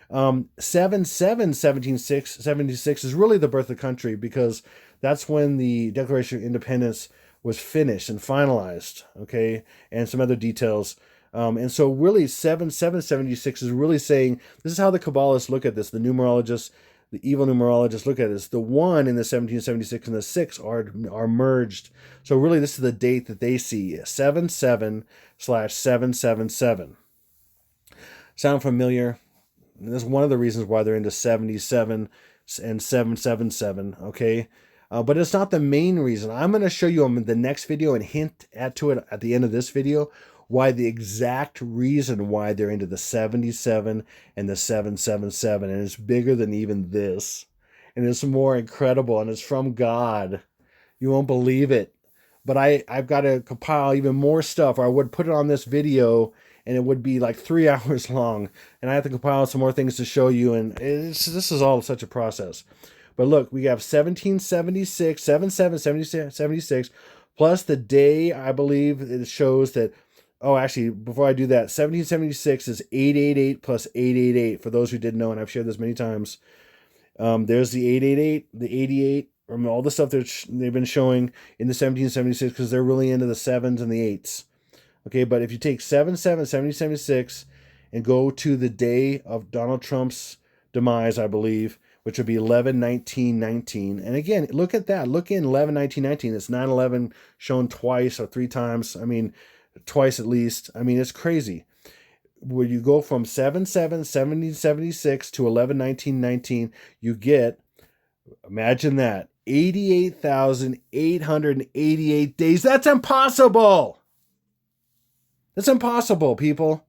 S1: 7/7/1776 is really the birth of the country because that's when the Declaration of Independence was finished and finalized, okay, and some other details. And so really 7/7/76 is really saying, this is how the Kabbalists look at this, the numerologists, the evil numerologists look at this. The 1 in the 1776 and the 6 are merged. So really this is the date that they see, 7/7/777. Sound familiar? And that's one of the reasons why they're into 77 and 777, okay? But it's not the main reason. I'm going to show you in the next video and hint to it at the end of this video why the exact reason why they're into the 77 and the 777. And it's bigger than even this. And it's more incredible. And it's from God. You won't believe it. But I've got to compile even more stuff, or I would put it on this video and it would be like 3 hours long. And I have to compile some more things to show you. And this is all such a process. But look, we have 1776, 7776, plus the day, I believe it shows that, oh, actually, before I do that, 1776 is 888 plus 888, for those who didn't know, and I've shared this many times. There's the 888, the 88, all the stuff they've been showing in the 1776, because they're really into the 7s and the 8s. Okay, but if you take 1776 and go to the day of Donald Trump's demise, I believe, which would be 11/19/19. And again, look at that. Look in 11/19/19. It's 9/11 shown twice or 3 times. I mean, twice at least. I mean, it's crazy. Where you go from 7/7/1776 to 11/19/19, you get, imagine that, 88,888 days. That's impossible. That's impossible, people.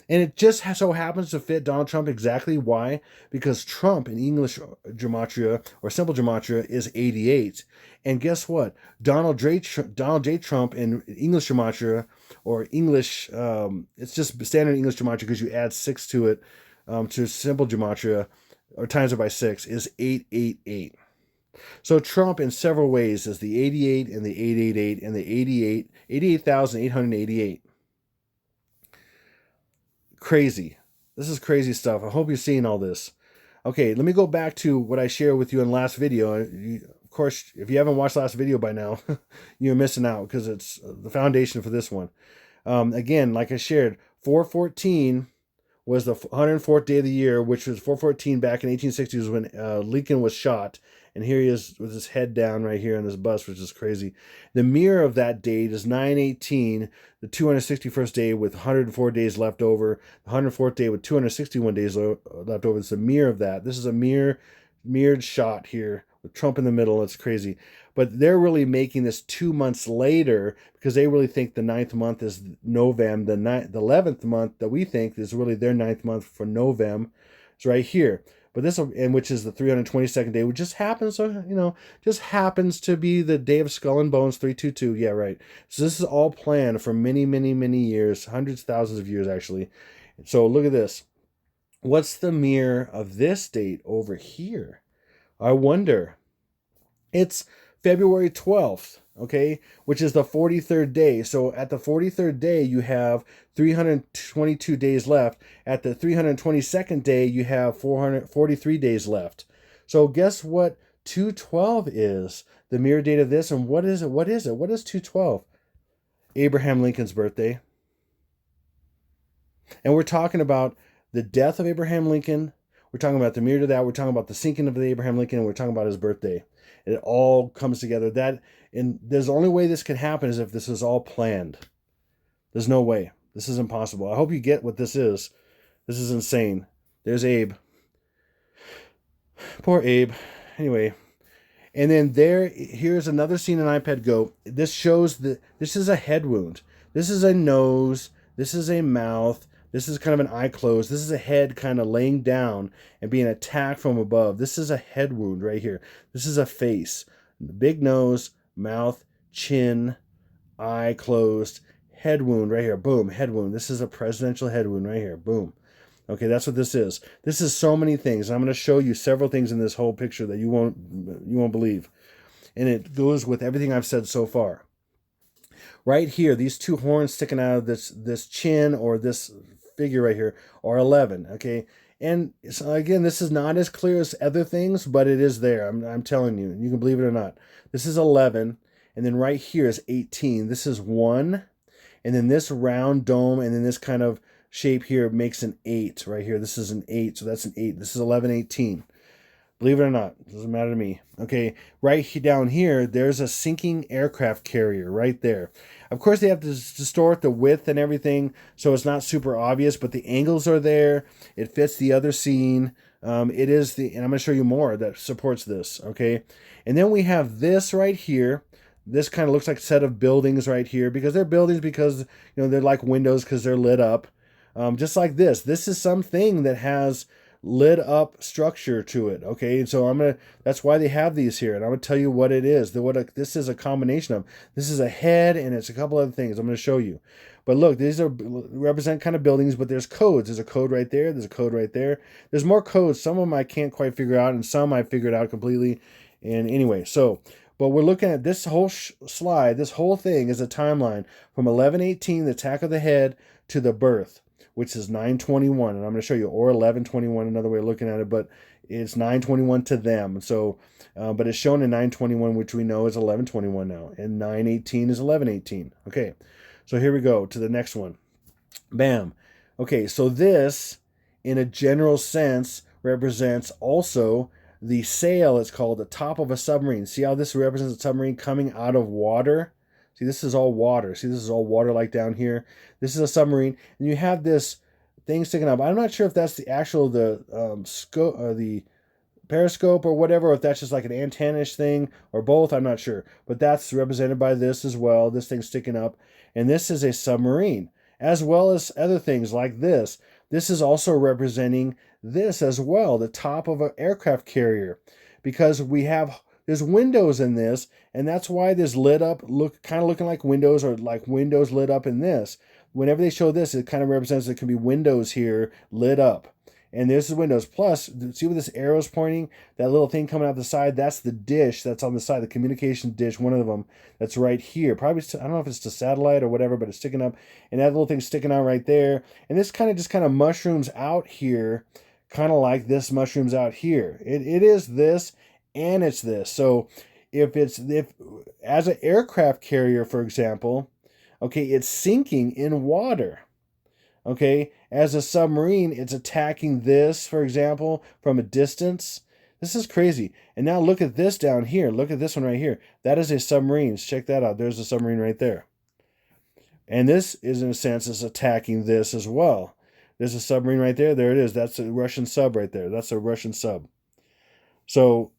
S1: And it just so happens to fit Donald Trump exactly. Why? Because Trump in English gematria, or simple gematria, is 88. And guess what? Donald J. Trump in English gematria, or English, it's just standard English gematria because you add 6 to it, to simple gematria, or times it by 6, is 888. So Trump in several ways is the 88 and the 888 and the 88,888. Crazy. This is crazy stuff. I hope you're seeing all this. Okay, let me go back to what I shared with you in last video. Of course, if you haven't watched the last video by now, you're missing out because it's the foundation for this one. Again, like I shared, 4/14 was the 104th day of the year, which was 4/14 back in 1860 was when Lincoln was shot. And here he is with his head down right here on this bus, which is crazy. The mirror of that date is 9/18, the 261st day with 104 days left over, the 104th day with 261 days left over. It's a mirror of that. This is a mirrored shot here with Trump in the middle. It's crazy. But they're really making this 2 months later because they really think the ninth month is November. The 11th month that we think is really their ninth month for November. It's right here. But this, and which is the 322nd day, which just happens, just happens to be the day of Skull and Bones 322. Yeah, right. So this is all planned for many, many, many years, hundreds, thousands of years, actually. So look at this. What's the mirror of this date over here? I wonder. It's February 12th, okay, which is the 43rd day. So at the 43rd day, you have 322 days left. At the 322nd day, you have 443 days left. So guess what 212 is? The mirror date of this, and what is it? What is 212? Abraham Lincoln's birthday. And we're talking about the death of Abraham Lincoln. We're talking about the mirror to that. We're talking about the sinking of the Abraham Lincoln. And we're talking about his birthday. It all comes together. And there's the only way this could happen is if this is all planned. There's no way. This is impossible. I hope you get what this is. This is insane. There's Abe. Poor Abe. Anyway. And then here's another scene in iPad Go. This shows this is a head wound. This is a nose. This is a mouth. This is kind of an eye closed. This is a head kind of laying down and being attacked from above. This is a head wound right here. This is a face. Big nose, mouth, chin, eye closed, head wound right here. Boom, head wound. This is a presidential head wound right here. Boom. Okay, that's what this is. This is so many things. I'm going to show you several things in this whole picture that you won't believe. And it goes with everything I've said so far. Right here, these two horns sticking out of this chin or this figure right here are 11, okay? And so again, this is not as clear as other things, but it is there. I'm telling you. You can believe it or not. This is 11, and then right here is 18. This is 1, and then this round dome, and then this kind of shape here makes an 8 right here. This is an 8, so that's an 8. This is 11, 18. Believe it or not, it doesn't matter to me. Okay, right down here, there's a sinking aircraft carrier right there. Of course, they have to distort the width and everything, so it's not super obvious, but the angles are there. It fits the other scene. And I'm going to show you more that supports this, okay? And then we have this right here. This kind of looks like a set of buildings right here because they're buildings because, they're like windows because they're lit up. Just like this. This is something that has lit up structure to it, okay? And so that's why they have these here, and I'm gonna tell you what it is. This is a combination of. This is a head, and it's a couple other things I'm gonna show you. But look, these represent kind of buildings, but there's codes. There's a code right there. There's a code right there. There's more codes. Some of them I can't quite figure out, and some I figured out completely. And anyway, but we're looking at this whole slide. This whole thing is a timeline from 11/18, the attack of the head, to the birth, which is 9/21, and I'm going to show you, or 11/21, another way of looking at it, but it's 9/21 to them. So, but it's shown in 9/21, which we know is 11/21 now, and 9/18 is 11/18. Okay, so here we go to the next one. Bam. Okay, so this, in a general sense, represents also the sail. It's called the top of a submarine. See how this represents a submarine coming out of water? See, this is all water. See, this is all water like down here. This is a submarine, and you have this thing sticking up. I'm not sure if that's the actual scope or the periscope or whatever, or if that's just like an antenna-ish thing or both. I'm not sure, but that's represented by this as well. This thing sticking up, and this is a submarine, as well as other things like this. This is also representing this as well, the top of an aircraft carrier, because there's windows in this, and that's why this lit up kind of looking like windows, or like windows lit up in this. Whenever they show this, it kind of represents it can be windows here lit up. And this is windows. Plus, see where this arrow is pointing? That little thing coming out the side, that's the dish that's on the side, the communication dish, one of them that's right here. Probably, I don't know if it's the satellite or whatever, but it's sticking up. And that little thing's sticking out right there. And this kind of mushrooms out here, kind of like this mushrooms out here. It is this, and it's this. So if as an aircraft carrier, for example, okay, it's sinking in water. Okay, as a submarine, it's attacking this, for example, from a distance. This is crazy. And now look at this down here. Look at this one right here. That is a submarine. Check that out. There's a submarine right there. And this is, in a sense, is attacking this as well. There's a submarine right there. There it is. That's a Russian sub right there. That's a Russian sub. So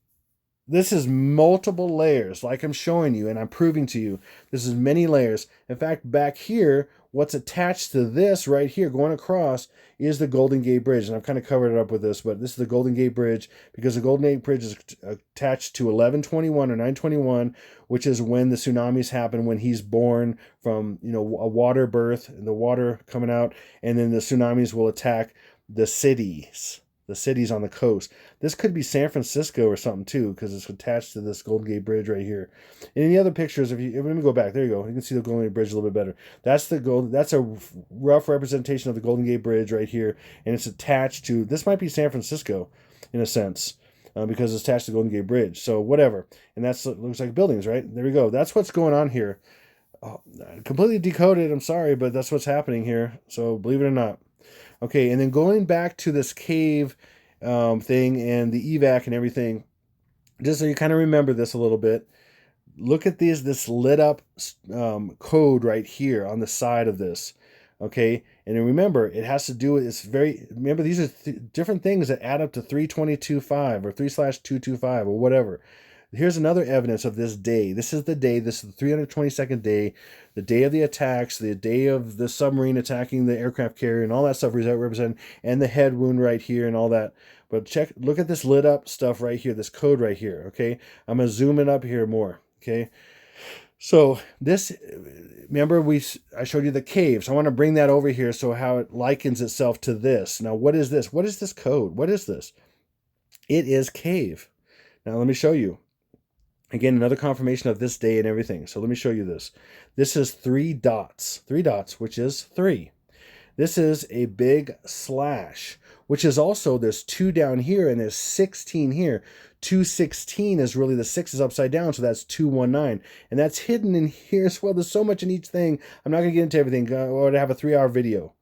S1: this is multiple layers, like I'm showing you and I'm proving to you. This is many layers. In fact, back here, what's attached to this right here going across is the Golden Gate Bridge. And I've kind of covered it up with this, but this is the Golden Gate Bridge because the Golden Gate Bridge is attached to 1121 or 921, which is when the tsunamis happen, when he's born from, a water birth and the water coming out, and then the tsunamis will attack the cities. The cities on the coast. This could be San Francisco or something too, because it's attached to this Golden Gate Bridge right here. And in the other pictures, let me go back. There you go. You can see the Golden Gate Bridge a little bit better. That's a rough representation of the Golden Gate Bridge right here, and it's attached to. This might be San Francisco, in a sense, because it's attached to the Golden Gate Bridge. So whatever. And that's looks like buildings, right? There we go. That's what's going on here. Oh, completely decoded. I'm sorry, but that's what's happening here. So believe it or not. Okay, and then going back to this cave thing and the evac and everything, just so you kind of remember this a little bit, look at this lit up code right here on the side of this. Okay, and then remember, it has to do with, remember these are different things that add up to 322.5 or 3/225 or whatever. Here's another evidence of this day. This is the day, this is the 322nd day, the day of the attacks, the day of the submarine attacking the aircraft carrier and all that stuff represented, and the head wound right here and all that. But look at this lit up stuff right here, this code right here, okay? I'm going to zoom it up here more, okay? So this, remember I showed you the caves. I want to bring that over here so how it likens itself to this. Now, what is this? What is this code? What is this? It is cave. Now, let me show you. Again, another confirmation of this day and everything. So let me show you this. This is 3 dots. 3 dots, which is 3. This is a big slash, which is also, there's 2 down here and there's 16 here. 216 is really, the 6 is upside down, so that's 219. And that's hidden in here as well. There's so much in each thing. I'm not going to get into everything. I would have a 3-hour video.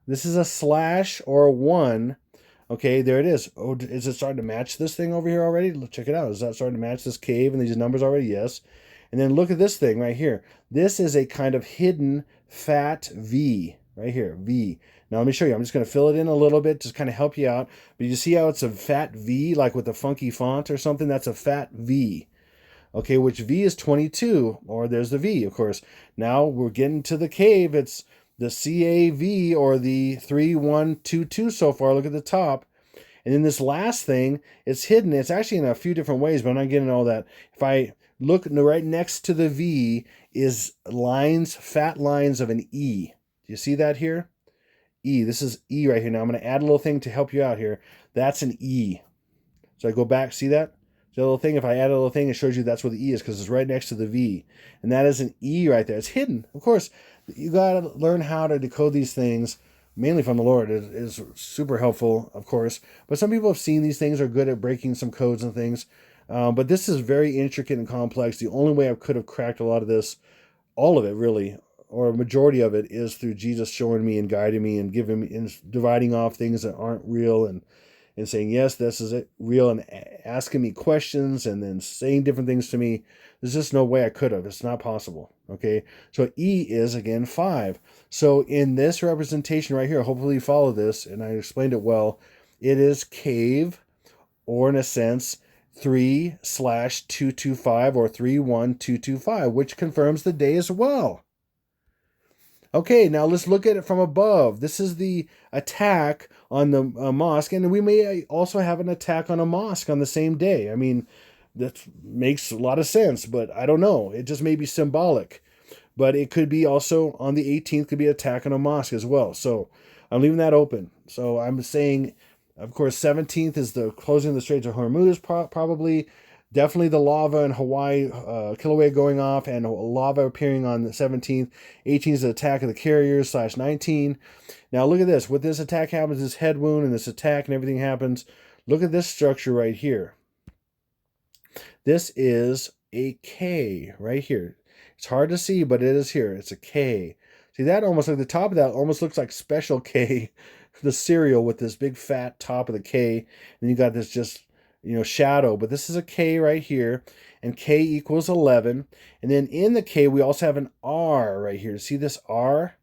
S1: This is a slash or a 1. Okay, there it is. Oh, is it starting to match this thing over here already? Check it out. Is that starting to match this cave and these numbers already? Yes. And then look at this thing right here. This is a kind of hidden fat V right here, V. Now let me show you. I'm just going to fill it in a little bit to kind of help you out. But you see how it's a fat V, like with a funky font or something? That's a fat V. Okay, which V is 22, or there's the V, of course. Now we're getting to the cave. It's the CAV, or the 3122 so far. Look at the top. And then this last thing, it's hidden. It's actually in a few different ways, but I'm not getting all that. If I look right next to the V is lines, fat lines of an E. Do you see that here? E. This is E right here. Now I'm going to add a little thing to help you out here. That's an E. So I go back. See that? The little thing, if I add a little thing, it shows you that's where the E is because it's right next to the V. And that is an E right there. It's hidden. Of course, you got to learn how to decode these things, mainly from the Lord. It is super helpful, of course. But some people have seen these things, are good at breaking some codes and things. But this is very intricate and complex. The only way I could have cracked a lot of this, all of it really, or a majority of it, is through Jesus showing me and guiding me and giving me and dividing off things that aren't real and saying, yes, this is it, real, and asking me questions and then saying different things to me. There's just no way I could have. It's not possible. Okay. So E is, again, 5. So in this representation right here, hopefully you follow this, and I explained it well, it is cave, or in a sense, 3/225 or 31225, which confirms the day as well. Okay, now let's look at it from above. This is the attack on the mosque, and we may also have an attack on a mosque on the same day. I mean, that makes a lot of sense, but I don't know. It just may be symbolic. But it could be also on the 18th, could be an attack on a mosque as well. So I'm leaving that open. So I'm saying, of course, 17th is the closing of the Straits of Hormuz, probably. Definitely the lava in Hawaii, Kilauea going off, and lava appearing on the 17th. 18th is the attack of the carriers /19. Now look at this. What this attack happens, this head wound and this attack and everything happens. Look at this structure right here. This is a K right here. It's hard to see, but it is here. It's a K. See, that almost, like the top of that almost looks like Special K, the cereal with this big fat top of the K. And you got this just, shadow, but this is a K right here, and K equals 11. And then in the K, we also have an R right here. See this R?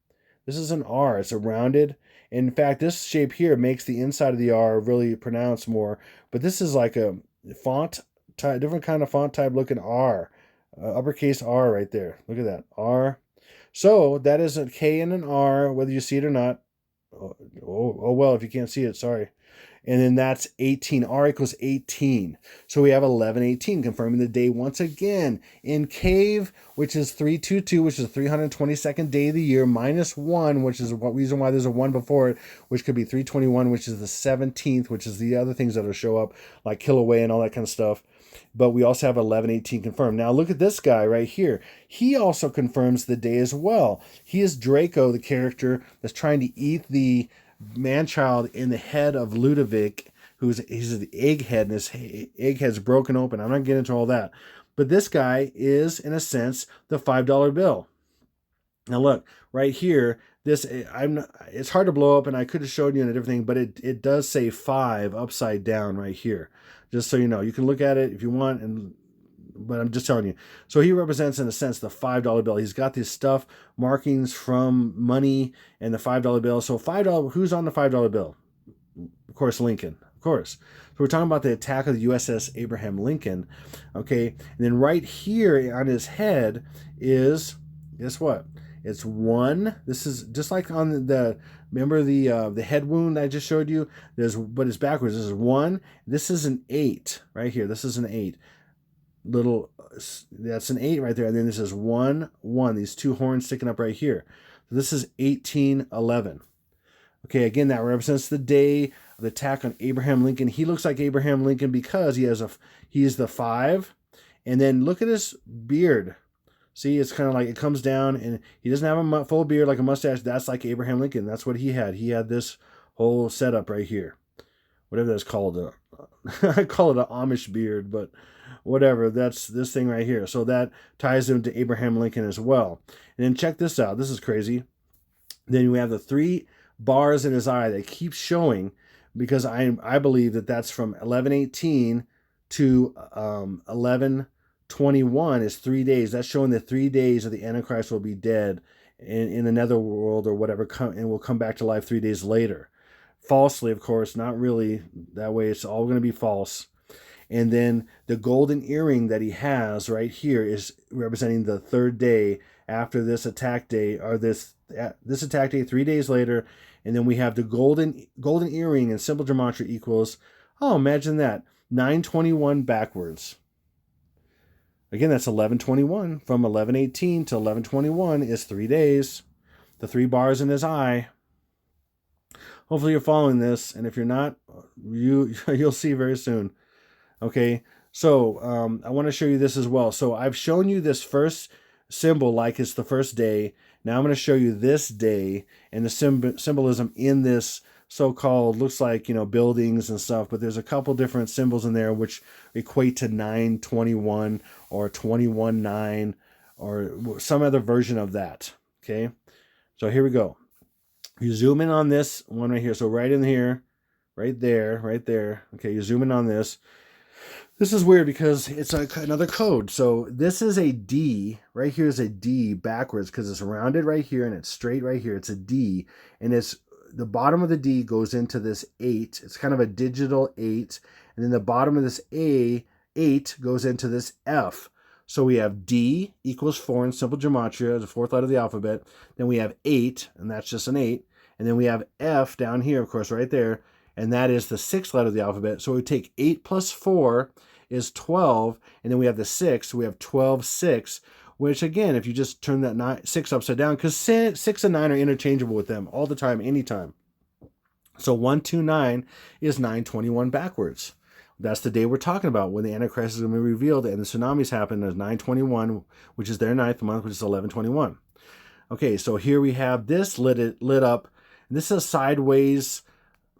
S1: This is an R. It's a rounded. In fact, this shape here makes the inside of the R really pronounced more. But this is like a font type, different kind of font type looking R. Uppercase R right there. Look at that. R. So that is a K and an R, whether you see it or not. Oh well, if you can't see it, sorry. And then that's 18. R equals 18. So we have 1118, confirming the day once again. In cave, which is 322, which is the 322nd day of the year, minus 1, which is what reason why there's a 1 before it, which could be 321, which is the 17th, which is the other things that will show up, like Kiloway and all that kind of stuff. But we also have 1118 confirmed. Now look at this guy right here. He also confirms the day as well. He is Draco, the character that's trying to eat the man-child in the head of Ludovic, he's the egghead, and his egghead's broken open. I'm not getting into all that. But this guy is, in a sense, the $5 bill. Now look, right here, it's hard to blow up, and I could have showed you in a different thing, but it does say 5 upside down right here. Just so you know. You can look at it if you want, but I'm just telling you. So he represents, in a sense, the $5 bill. He's got this stuff, markings from money and the $5 bill. So $5, who's on the $5 bill? Of course, Lincoln. Of course. So we're talking about the attack of the USS Abraham Lincoln. Okay. And then right here on his head is, guess what? It's 1. This is just like on remember the head wound I just showed you? But it's backwards. This is 1. This is an 8 right here. This is an 8. That's an 8 right there. And then this is 1, 1. These 2 horns sticking up right here. So this is 1811. Okay, again, that represents the day of the attack on Abraham Lincoln. He looks like Abraham Lincoln because he's the 5. And then look at his beard. See, it's kind of like it comes down, and he doesn't have a full beard like a mustache. That's like Abraham Lincoln. That's what he had. He had this whole setup right here. Whatever that's called. I call it an Amish beard, but whatever. That's this thing right here. So that ties him to Abraham Lincoln as well. And then check this out. This is crazy. Then we have the 3 bars in his eye that keep showing, because I believe that's from 1118 to 1121 is 3 days. That's showing the 3 days of the Antichrist will be dead in the netherworld or whatever, and will come back to life 3 days later. Falsely, of course, not really. That way it's all going to be false. And then the golden earring that he has right here is representing the 3rd day after this attack day, or this attack day 3 days later. And then we have the golden earring in simple gematria equals, imagine that, 921 backwards. Again, that's 1121. From 1118 to 1121 is 3 days. The 3 bars in his eye. Hopefully you're following this, and if you're not, you'll see very soon. Okay, so I want to show you this as well. So I've shown you this first symbol like it's the first day. Now I'm going to show you this day and the symbolism in this so-called, looks like, buildings and stuff, but there's a couple different symbols in there which equate to 921 or 21-9 or some other version of that. Okay, so here we go. You zoom in on this one right here. So right in here, right there. Okay, you zoom in on this. This is weird because it's another code. So this is a D. Right here is a D backwards because it's rounded right here and it's straight right here. It's a D. And it's the bottom of the D goes into this 8. It's kind of a digital 8. And then the bottom of this 8 goes into this F. So we have D equals 4 in simple gematria, the 4th letter of the alphabet. Then we have 8, and that's just an 8. And then we have F down here, of course, right there. And that is the 6th letter of the alphabet. So we take 8 plus 4 is 12. And then we have the 6. So we have 12, 6. Which, again, if you just turn that 6 upside down, because 6 and 9 are interchangeable with them all the time, anytime. So 129 is 921 backwards. That's the day we're talking about when the Antichrist is going to be revealed and the tsunamis happen as 921, which is their 9th month, which is 1121. Okay, so here we have this lit up. And this is sideways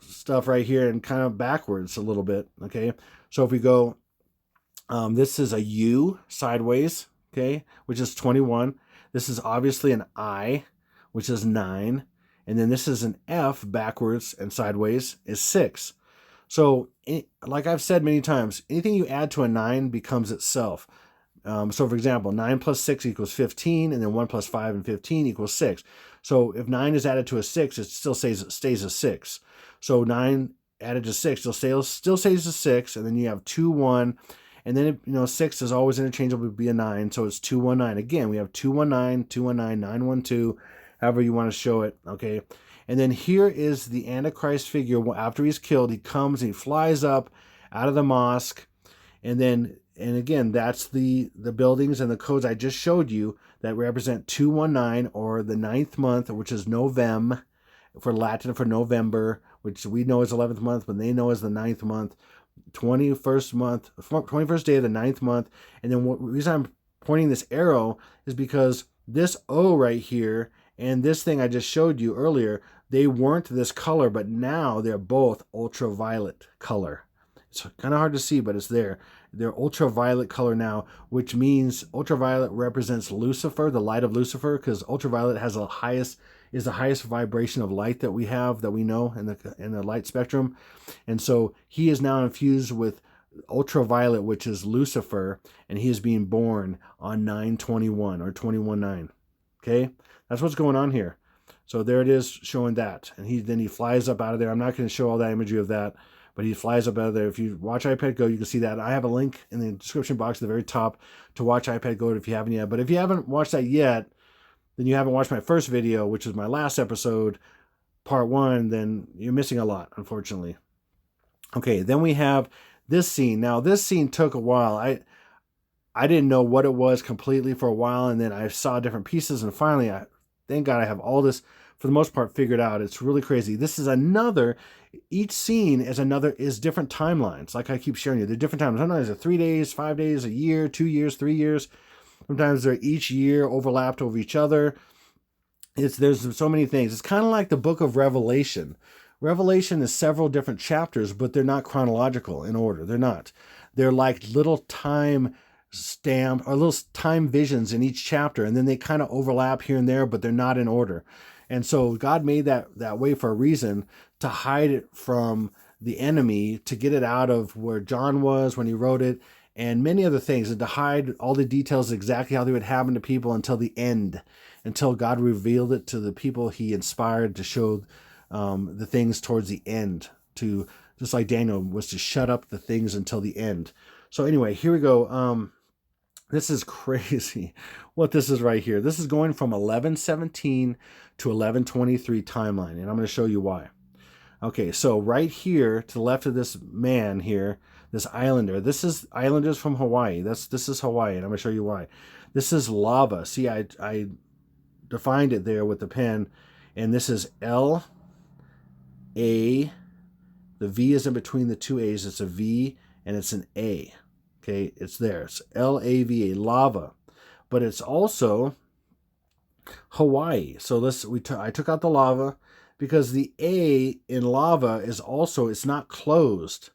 S1: stuff right here and kind of backwards a little bit. Okay, so if we go, this is a U sideways, okay, which is 21. This is obviously an I, which is 9. And then this is an F backwards and sideways is 6. So, like I've said many times, anything you add to a 9 becomes itself. So, for example, 9 plus 6 equals 15, and then 1 plus 5 and 15 equals 6. So, if 9 is added to a 6, it still stays a 6. So, 9 added to 6 still stays a 6, and then you have 2, 1, and then 6 is always interchangeable to be a 9, so it's 219. Again, we have 219, 219, 912, however you want to show it, okay? And then here is the Antichrist figure. After he's killed, he comes and he flies up out of the mosque, and again, that's the buildings and the codes I just showed you that represent 219, or the 9th month, which is Novem, for Latin for November, which we know is 11th month, but they know is the 9th month. 21st day of the 9th month. And then the reason I'm pointing this arrow is because this O right here and this thing I just showed you earlier, they weren't this color, but now they're both ultraviolet color. It's kind of hard to see, but it's there. They're ultraviolet color now, which means ultraviolet represents Lucifer, the light of Lucifer, because ultraviolet is the highest vibration of light that we have, that we know in the light spectrum. And so he is now infused with ultraviolet, which is Lucifer, and he is being born on 9/21 or 21/9. Okay, that's what's going on here. So there it is, showing that, and he flies up out of there. I'm not going to show all that imagery of that, but he flies up out of there. If you watch iPad Go, you can see that. I have a link in the description box at the very top to watch iPad Go if you haven't yet. But if you haven't watched that yet, then you haven't watched my first video, which is my last episode, part 1, then you're missing a lot, unfortunately. Okay, then we have this scene. Now, this scene took a while. I didn't know what it was completely for a while, and then I saw different pieces, and finally, thank God I have all this, for the most part, figured out. It's really crazy. This is each scene is different timelines, like I keep sharing you. They're different timelines. Sometimes they're 3 days, 5 days, a year, 2 years, 3 years. Sometimes they're each year overlapped over each other. There's so many things. It's kind of like the book of Revelation. Revelation is several different chapters, but they're not chronological in order. They're not. They're like little time stamp or little time visions in each chapter, and then they kind of overlap here and there, but they're not in order. And so God made that way for a reason, to hide it from the enemy, to get it out of where John was when he wrote it, and many other things, and to hide all the details exactly how they would happen to people until the end, until God revealed it to the people he inspired to show the things towards the end, to just like Daniel was to shut up the things until the end. So anyway, here we go. This is crazy what this is right here. This is going from 1117 to 1123 timeline, and I'm going to show you why. Okay, so right here to the left of this man here, this islander, this is islanders from Hawaii. This is Hawaii, and I'm going to show you why. This is lava. See, I defined it there with the pen, and this is L-A. The V is in between the two A's. It's a V, and it's an A. Okay, it's there. It's L-A-V-A, lava. But it's also Hawaii. So I took out the lava because the A in lava is also, it's not closed,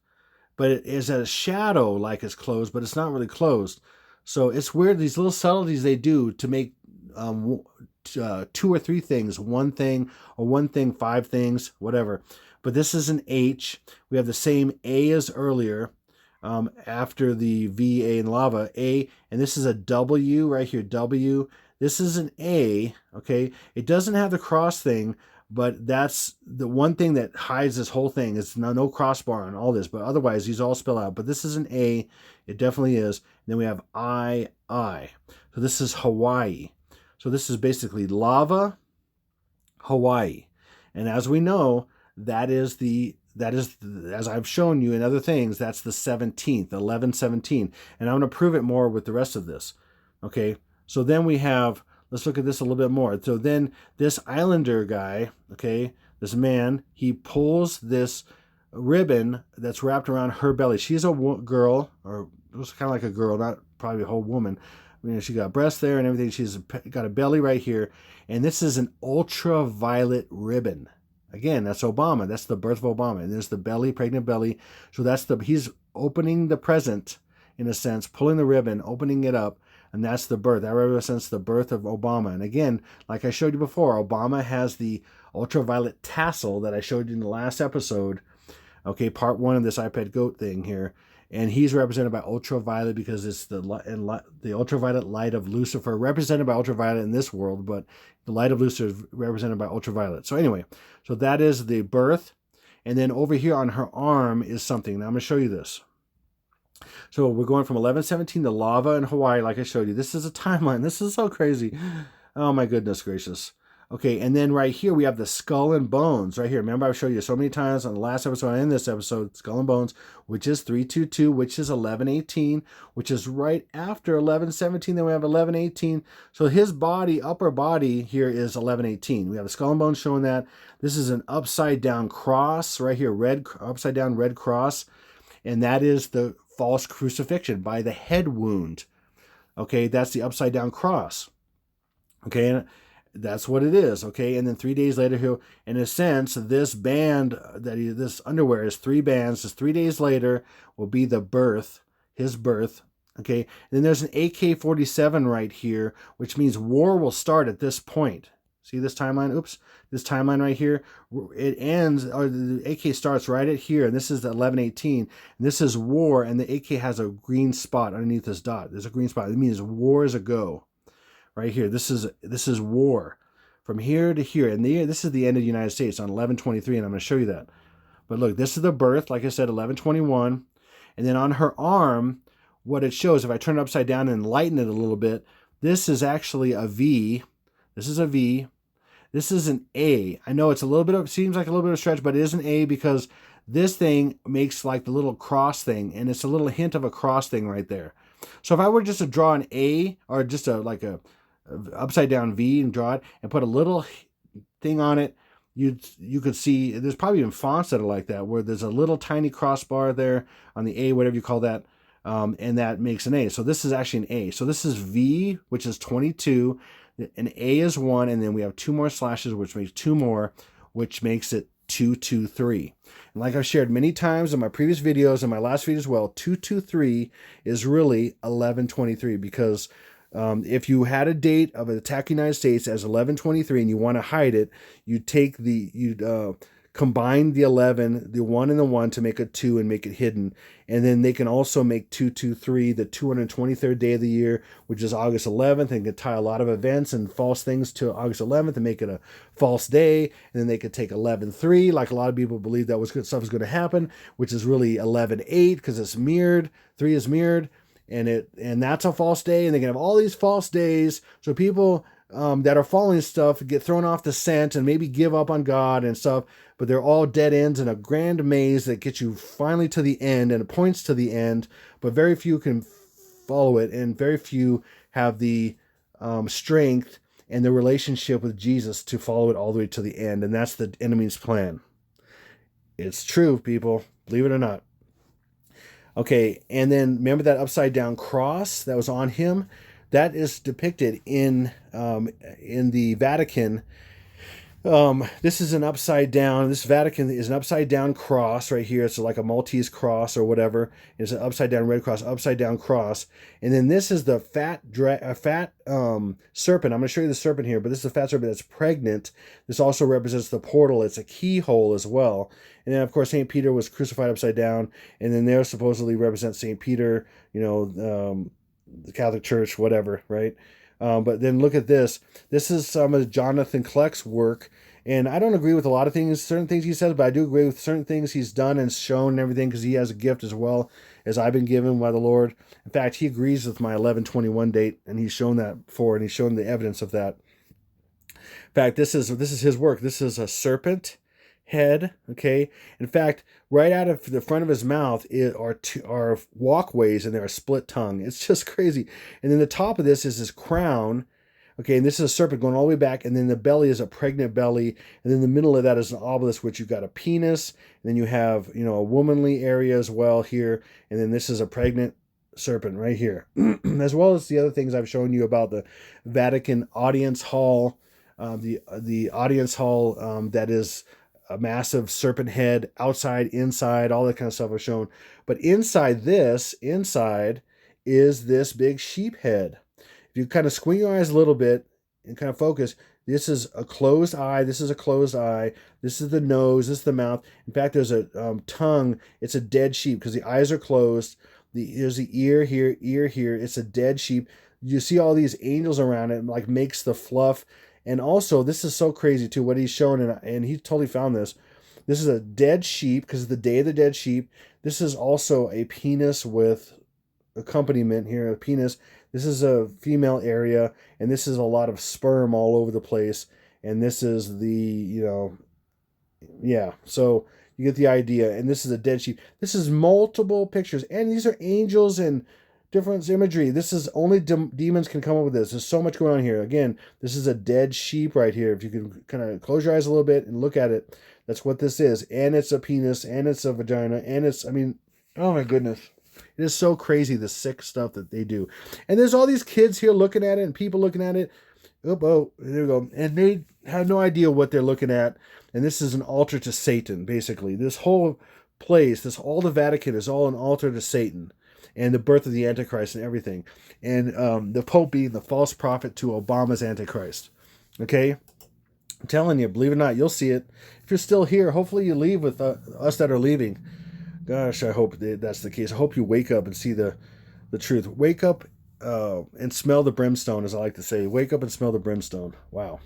S1: but it is a shadow like it's closed, but it's not really closed. So it's weird, these little subtleties they do to make 2 or 3 things, one thing, or one thing, 5 things, whatever. But this is an H. We have the same A as earlier. After the V, A, and lava, A, and this is a W right here, W. This is an A, okay? It doesn't have the cross thing, but that's the one thing that hides this whole thing. It's no crossbar on all this, but otherwise these all spell out. But this is an A, it definitely is. And then we have I. So this is Hawaii. So this is basically lava, Hawaii. And as we know, that is, as I've shown you in other things, that's the 17th, 1117. And I'm going to prove it more with the rest of this. Okay, so then we have, let's look at this a little bit more. So then this islander guy, okay, this man, he pulls this ribbon that's wrapped around her belly. She's a girl, or it was kind of like a girl, not probably a whole woman. I mean, she got breasts there and everything. She's got a belly right here. And this is an ultraviolet ribbon. Again, that's Obama. That's the birth of Obama. And there's the belly, pregnant belly. So he's opening the present, in a sense, pulling the ribbon, opening it up, and that's the birth. That represents the birth of Obama. And again, like I showed you before, Obama has the ultraviolet tassel that I showed you in the last episode. Okay, part one of this iPad goat thing here. And he's represented by ultraviolet because it's the ultraviolet light of Lucifer, represented by ultraviolet in this world, but the light of Lucifer is represented by ultraviolet. So anyway, so that is the birth. And then over here on her arm is something. Now I'm going to show you this. So we're going from 1117 to lava in Hawaii, like I showed you. This is a timeline. This is so crazy. Oh my goodness gracious. Okay, and then right here we have the skull and bones right here. Remember, I've showed you so many times on the last episode and in this episode, skull and bones, which is 322, which is 1118, which is right after 1117. Then we have 1118. So his body, upper body here is 1118. We have the skull and bones showing that. This is an upside down cross right here, upside down red cross, and that is the false crucifixion by the head wound. Okay, that's the upside down cross. Okay, and that's what it is. Okay, and then 3 days later, he'll, in a sense, this band this underwear is 3 bands. Just 3 days later will be the birth, his birth. Okay, and then there's an AK-47 right here, which means war will start at this point. See this timeline? Oops, this timeline right here. It ends, or the AK starts right at here, and this is the 1118. And this is war, and the AK has a green spot underneath this dot. There's a green spot. It means war is a go. Right here, this is war from here to here, and this is the end of the United States on 1123, and I'm going to show you that. But look, this is the birth, like I said, 1121, and then on her arm, what it shows, if I turn it upside down and lighten it a little bit, this is actually a V. This is a V. This is an A. I know it's a little bit of, seems like a little bit of a stretch, but it is an A because this thing makes like the little cross thing, and it's a little hint of a cross thing right there. So if I were just to draw an A, or just like a upside down V and draw it and put a little thing on it, you could see there's probably even fonts that are like that, where there's a little tiny crossbar there on the A, whatever you call that, and that makes an A. So this is actually an A. So this is V, which is 22, an A is 1, and then we have 2 more slashes, which makes 2 more, which makes it 223. And like I've shared many times in my previous videos and my last video as well, 223 is really 1123, because if you had a date of an attack in the United States as 1123 and you want to hide it, you combine the 11, the 1 and the 1 to make a 2 and make it hidden. And then they can also make 223 the 223rd day of the year, which is August 11th, and can tie a lot of events and false things to August 11th and make it a false day. And then they could take 11-3, like a lot of people believe that stuff was going to happen, which is really 11-8 because it's mirrored. 3 is mirrored. And that's a false day, and they can have all these false days. So people that are following stuff get thrown off the scent and maybe give up on God and stuff, but they're all dead ends in a grand maze that gets you finally to the end, and it points to the end, but very few can follow it, and very few have the strength and the relationship with Jesus to follow it all the way to the end, and that's the enemy's plan. It's true, people, believe it or not. Okay, and then remember that upside down cross that was on him? That is depicted in the Vatican. This is an upside down. This Vatican is an upside down cross right here. It's like a Maltese cross or whatever. It's an upside down red cross, upside down cross. And then this is the fat serpent. I'm going to show you the serpent here, but this is a fat serpent that's pregnant. This also represents the portal. It's a keyhole as well. And then, of course, St. Peter was crucified upside down. And then there supposedly represents St. Peter, the Catholic Church, whatever, right? But then look at this. This is some of Jonathan Kleck's work. And I don't agree with a lot of things, certain things he says, but I do agree with certain things he's done and shown and everything, because he has a gift as well as I've been given by the Lord. In fact, he agrees with my 11/21 date, and he's shown that before, and he's shown the evidence of that. In fact, this is his work. This is a serpent head, okay? In fact, right out of the front of his mouth are walkways, and they're a split tongue. It's just crazy. And then the top of this is his crown, okay? And this is a serpent going all the way back, and then the belly is a pregnant belly, and then the middle of that is an obelisk, which you've got a penis, and then you have, a womanly area as well here, and then this is a pregnant serpent right here, as well as the other things I've shown you about the Vatican audience hall, the audience hall that is a massive serpent head, outside, inside, all that kind of stuff I've shown. But inside is this big sheep head. If you kind of squint your eyes a little bit and kind of focus, This is a closed eye. This is a closed eye. This is the nose. This is the mouth. In fact, there's a tongue. It's a dead sheep because the eyes are closed. There's the ear here, ear here. It's a dead sheep. You see all these angels around it, like makes the fluff. And also, this is so crazy too. What he's showing, and he totally found this. This is a dead sheep because it's the day of the dead sheep. This is also a penis with accompaniment here, a penis. This is a female area, and this is a lot of sperm all over the place. And this is the, yeah. So you get the idea. And this is a dead sheep. This is multiple pictures, and these are angels and different imagery. This is only demons can come up with this. There's so much going on here. Again, this is a dead sheep right here. If you can kind of close your eyes a little bit and look at it, that's what this is. And it's a penis, and it's a vagina, and it's, I mean, oh my goodness. It is so crazy, the sick stuff that they do. And there's all these kids here looking at it and people looking at it. Oh, there we go. And they have no idea what they're looking at. And this is an altar to Satan, basically. This whole place, all the Vatican is all an altar to Satan and the birth of the Antichrist and everything. And the Pope being the false prophet to Obama's Antichrist. Okay? I'm telling you, believe it or not, you'll see it. If you're still here, hopefully you leave with us that are leaving. Gosh, I hope that's the case. I hope you wake up and see the truth. Wake up and smell the brimstone, as I like to say. Wake up and smell the brimstone. Wow.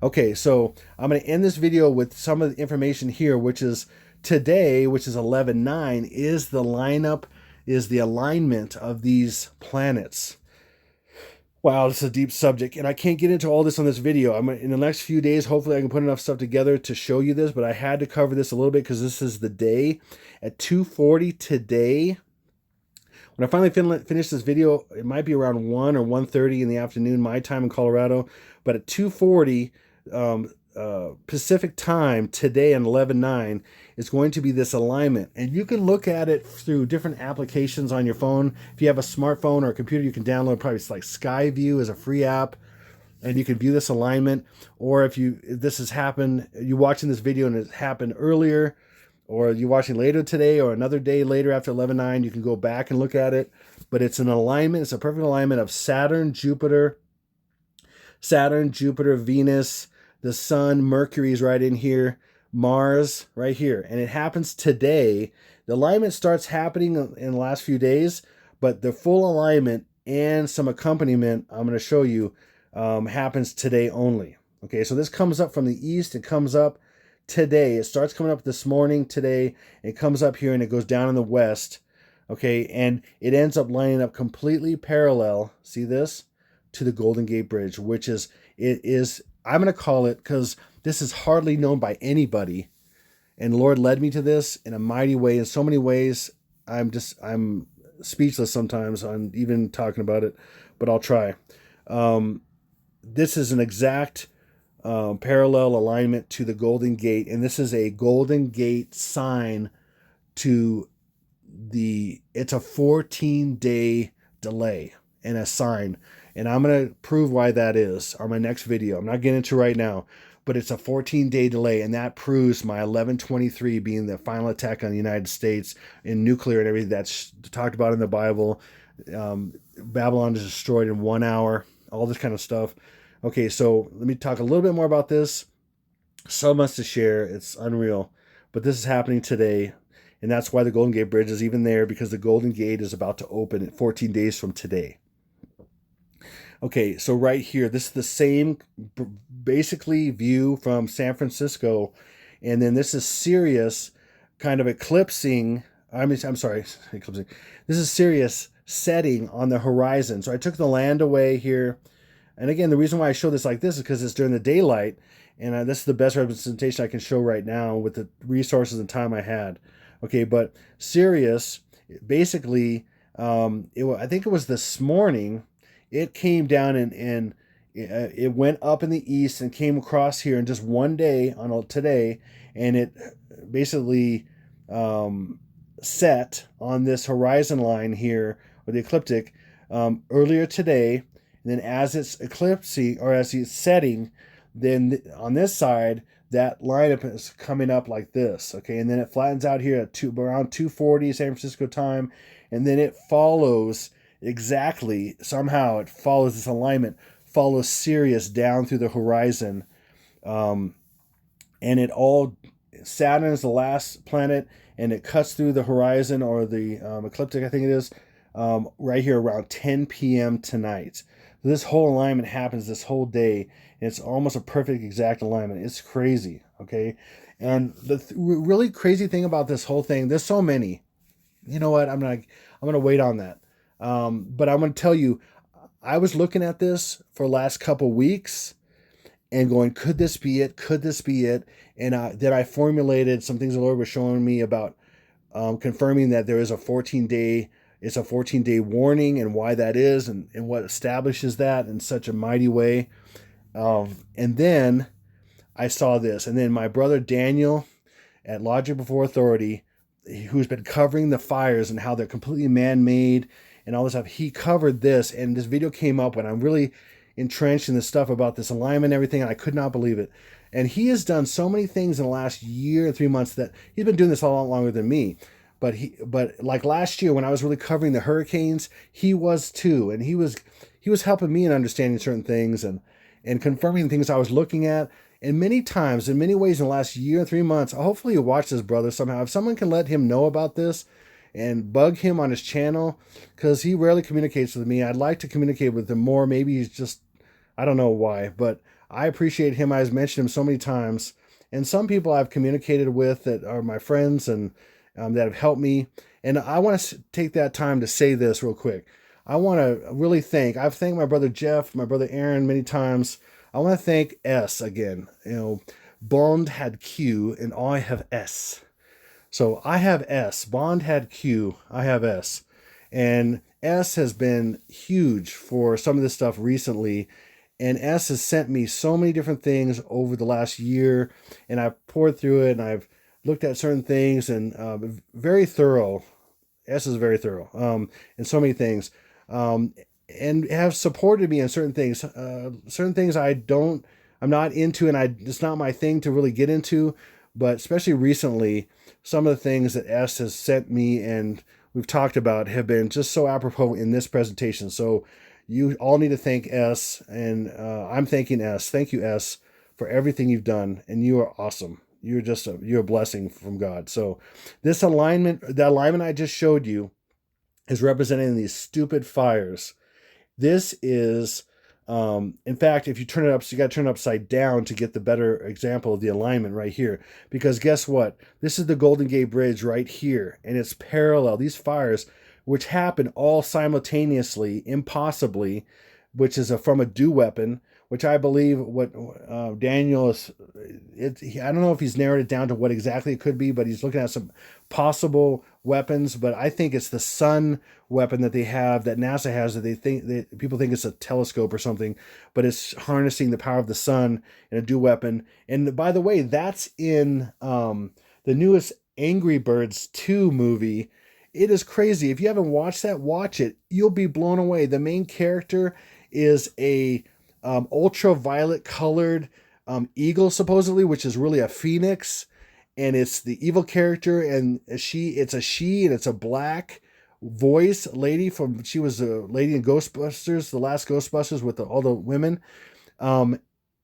S1: Okay, so I'm going to end this video with some of the information here, which is today, which is 11/9, is the lineup, is the alignment of these planets. Wow, this is a deep subject, and I can't get into all this on this video. In the next few days, hopefully I can put enough stuff together to show you this, but I had to cover this a little bit because this is the day. At 2:40 today, when I finally finish this video, it might be around 1 or 1:30 in the afternoon, my time in Colorado, but at 2:40 Pacific time today on 11/9 is going to be this alignment. And you can look at it through different applications on your phone. If you have a smartphone or a computer, you can download probably like Skyview is a free app, and you can view this alignment. Or if this has happened, you're watching this video and it happened earlier, or you're watching later today or another day later after 11/9, you can go back and look at it. But it's an alignment. It's a perfect alignment of Saturn, Jupiter, Venus, the sun, Mercury is right in here, Mars right here. And it happens today. The alignment starts happening in the last few days, but the full alignment and some accompaniment I'm going to show you happens today only. Okay, so this comes up from the east. It comes up today. It starts coming up this morning today. It comes up here and it goes down in the west. Okay, and it ends up lining up completely parallel. See this? To the Golden Gate Bridge, which is, I'm going to call it, because this is hardly known by anybody, and the Lord led me to this in a mighty way, in so many ways. I'm speechless sometimes on even talking about it, but I'll try. This is an exact parallel alignment to the Golden Gate, and this is a Golden Gate sign to it's a 14-day delay and a sign. And I'm going to prove why that is on my next video. I'm not getting into it right now, but it's a 14-day delay, and that proves my 11/23 being the final attack on the United States in nuclear and everything that's talked about in the Bible. Babylon is destroyed in 1 hour, all this kind of stuff. Okay, so let me talk a little bit more about this. So much to share. It's unreal. But this is happening today, and that's why the Golden Gate Bridge is even there, because the Golden Gate is about to open in 14 days from today. Okay, so right here, this is the same basically view from San Francisco, and then this is Sirius kind of eclipsing. Eclipsing. This is Sirius setting on the horizon. So I took the land away here, and again, the reason why I show this like this is because it's during the daylight, and this is the best representation I can show right now with the resources and time I had. Okay, but Sirius, basically, I think it was this morning. It came down and it went up in the east and came across here in just one day today, and it basically set on this horizon line here, or the ecliptic, earlier today. And then as it's eclipsing, or as it's setting, then on this side, that lineup is coming up like this. Okay, and then it flattens out here at around 2:40 San Francisco time, and then it follows. Exactly, somehow it follows this alignment follows Sirius down through the horizon. And it all, Saturn is the last planet, and it cuts through the horizon, or the ecliptic, I think it is, right here around 10 p.m. tonight. This whole alignment happens this whole day, and it's almost a perfect exact alignment. It's crazy, okay? And the really crazy thing about this whole thing, there's so many. You know what? I'm gonna wait on that. But I'm gonna tell you, I was looking at this for the last couple weeks and going, could this be it? Could this be it? And then I formulated some things the Lord was showing me about, confirming that there is a 14-day, it's a 14-day warning, and why that is, and what establishes that in such a mighty way. And then I saw this, and then my brother Daniel at Logic Before Authority, who's been covering the fires and how they're completely man-made and all this stuff, he covered this, and this video came up when I'm really entrenched in this stuff about this alignment and everything, and I could not believe it. And he has done so many things in the last year and 3 months that he's been doing this a lot longer than me. But like last year when I was really covering the hurricanes, he was too, and he was helping me in understanding certain things and confirming things I was looking at. And many times, in many ways, in the last year and 3 months, hopefully you watch this brother somehow. If someone can let him know about this and bug him on his channel, because he rarely communicates with me. I'd like to communicate with him more. Maybe he's just, I don't know why, but I appreciate him. I've mentioned him so many times. And some people I've communicated with that are my friends and that have helped me. And I want to take that time to say this real quick. I want to really I've thanked my brother Jeff, my brother Aaron many times. I want to thank S again. You know, Bond had Q and I have S. So I have S. Bond had Q. I have S. And S has been huge for some of this stuff recently. And S has sent me so many different things over the last year. And I've poured through it, and I've looked at certain things, and very thorough. S is very thorough in so many things. And have supported me in certain things. Certain things I'm not into, and it's not my thing to really get into. But especially recently, some of the things that S has sent me and we've talked about have been just so apropos in this presentation. So you all need to thank S, and I'm thanking S. Thank you, S, for everything you've done, and you are awesome. You're a blessing from God. So this alignment, the alignment I just showed you, is representing these stupid fires. This is, in fact, if you turn it up, so you got to turn it upside down to get the better example of the alignment right here. Because guess what? This is the Golden Gate Bridge right here, and it's parallel. These fires, which happen all simultaneously, impossibly, which is from a dew weapon, which I believe what Daniel is, I don't know if he's narrowed it down to what exactly it could be, but he's looking at some possible weapons. But I think it's the sun weapon that they have, that NASA has, that people think it's a telescope or something, but it's harnessing the power of the sun in a dew weapon. And by the way, that's in the newest Angry Birds 2 movie. It is crazy. If you haven't watched that, watch it. You'll be blown away. The main character is a ultraviolet colored eagle, supposedly, which is really a phoenix, and it's the evil character, and it's a black voice lady she was a lady in Ghostbusters, the last Ghostbusters, with all the women,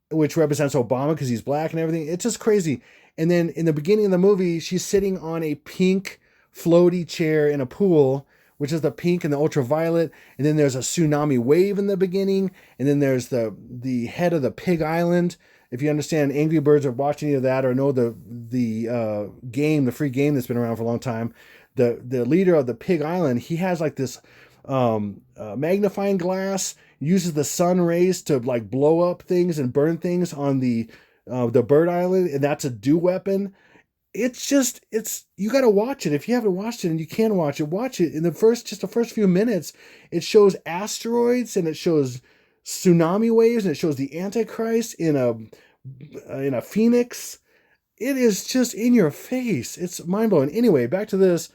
S1: which represents Obama because he's black and everything. It's just crazy. And then in the beginning of the movie, she's sitting on a pink floaty chair in a pool, which is the pink and the ultraviolet. And then there's a tsunami wave in the beginning. And then there's the head of the Pig Island. If you understand Angry Birds or watch any of that, or know the game, the free game that's been around for a long time, the leader of the Pig Island, he has like this magnifying glass, uses the sun rays to like blow up things and burn things on the Bird Island, and that's a dew weapon. It's you got to watch it. If you haven't watched it and you can watch it in the first few minutes. It shows asteroids, and it shows tsunami waves, and it shows the Antichrist in a phoenix. It is just in your face. It's mind blowing. Anyway, back to this.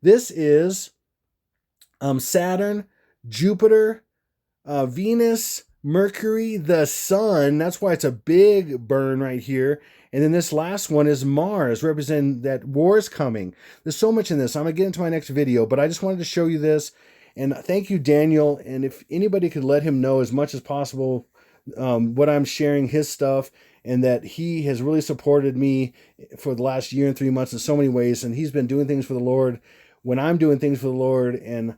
S1: This is Saturn, Jupiter, Venus, Mercury, the sun. That's why it's a big burn right here. And then this last one is Mars, representing that war is coming. There's so much in this. I'm going to get into my next video, but I just wanted to show you this. And thank you, Daniel. And if anybody could let him know as much as possible what I'm sharing, his stuff, and that he has really supported me for the last year and 3 months in so many ways. And he's been doing things for the Lord when I'm doing things for the Lord, and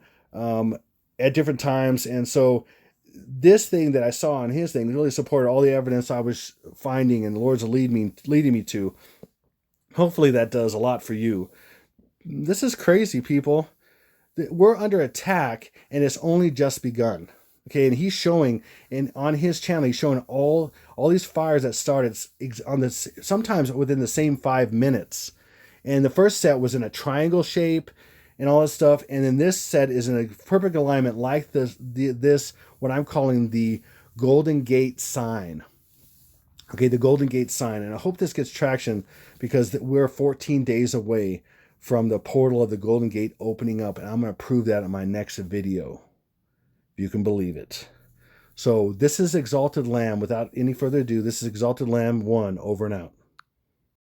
S1: at different times. And so this thing that I saw on his thing really supported all the evidence I was finding, and the Lord's leading me to. Hopefully that does a lot for you. This is crazy, people. We're under attack, and it's only just begun. Okay, and he's showing, and on his channel, he's showing all these fires that started on this, sometimes within the same 5 minutes. And the first set was in a triangle shape and all this stuff, and then this set is in a perfect alignment, like this what I'm calling the Golden Gate sign. Okay, the Golden Gate sign, and I hope this gets traction, because we're 14 days away from the portal of the Golden Gate opening up, and I'm going to prove that in my next video, if you can believe it. So this is Exalted Lamb. Without any further ado, this is Exalted Lamb 1, over and out.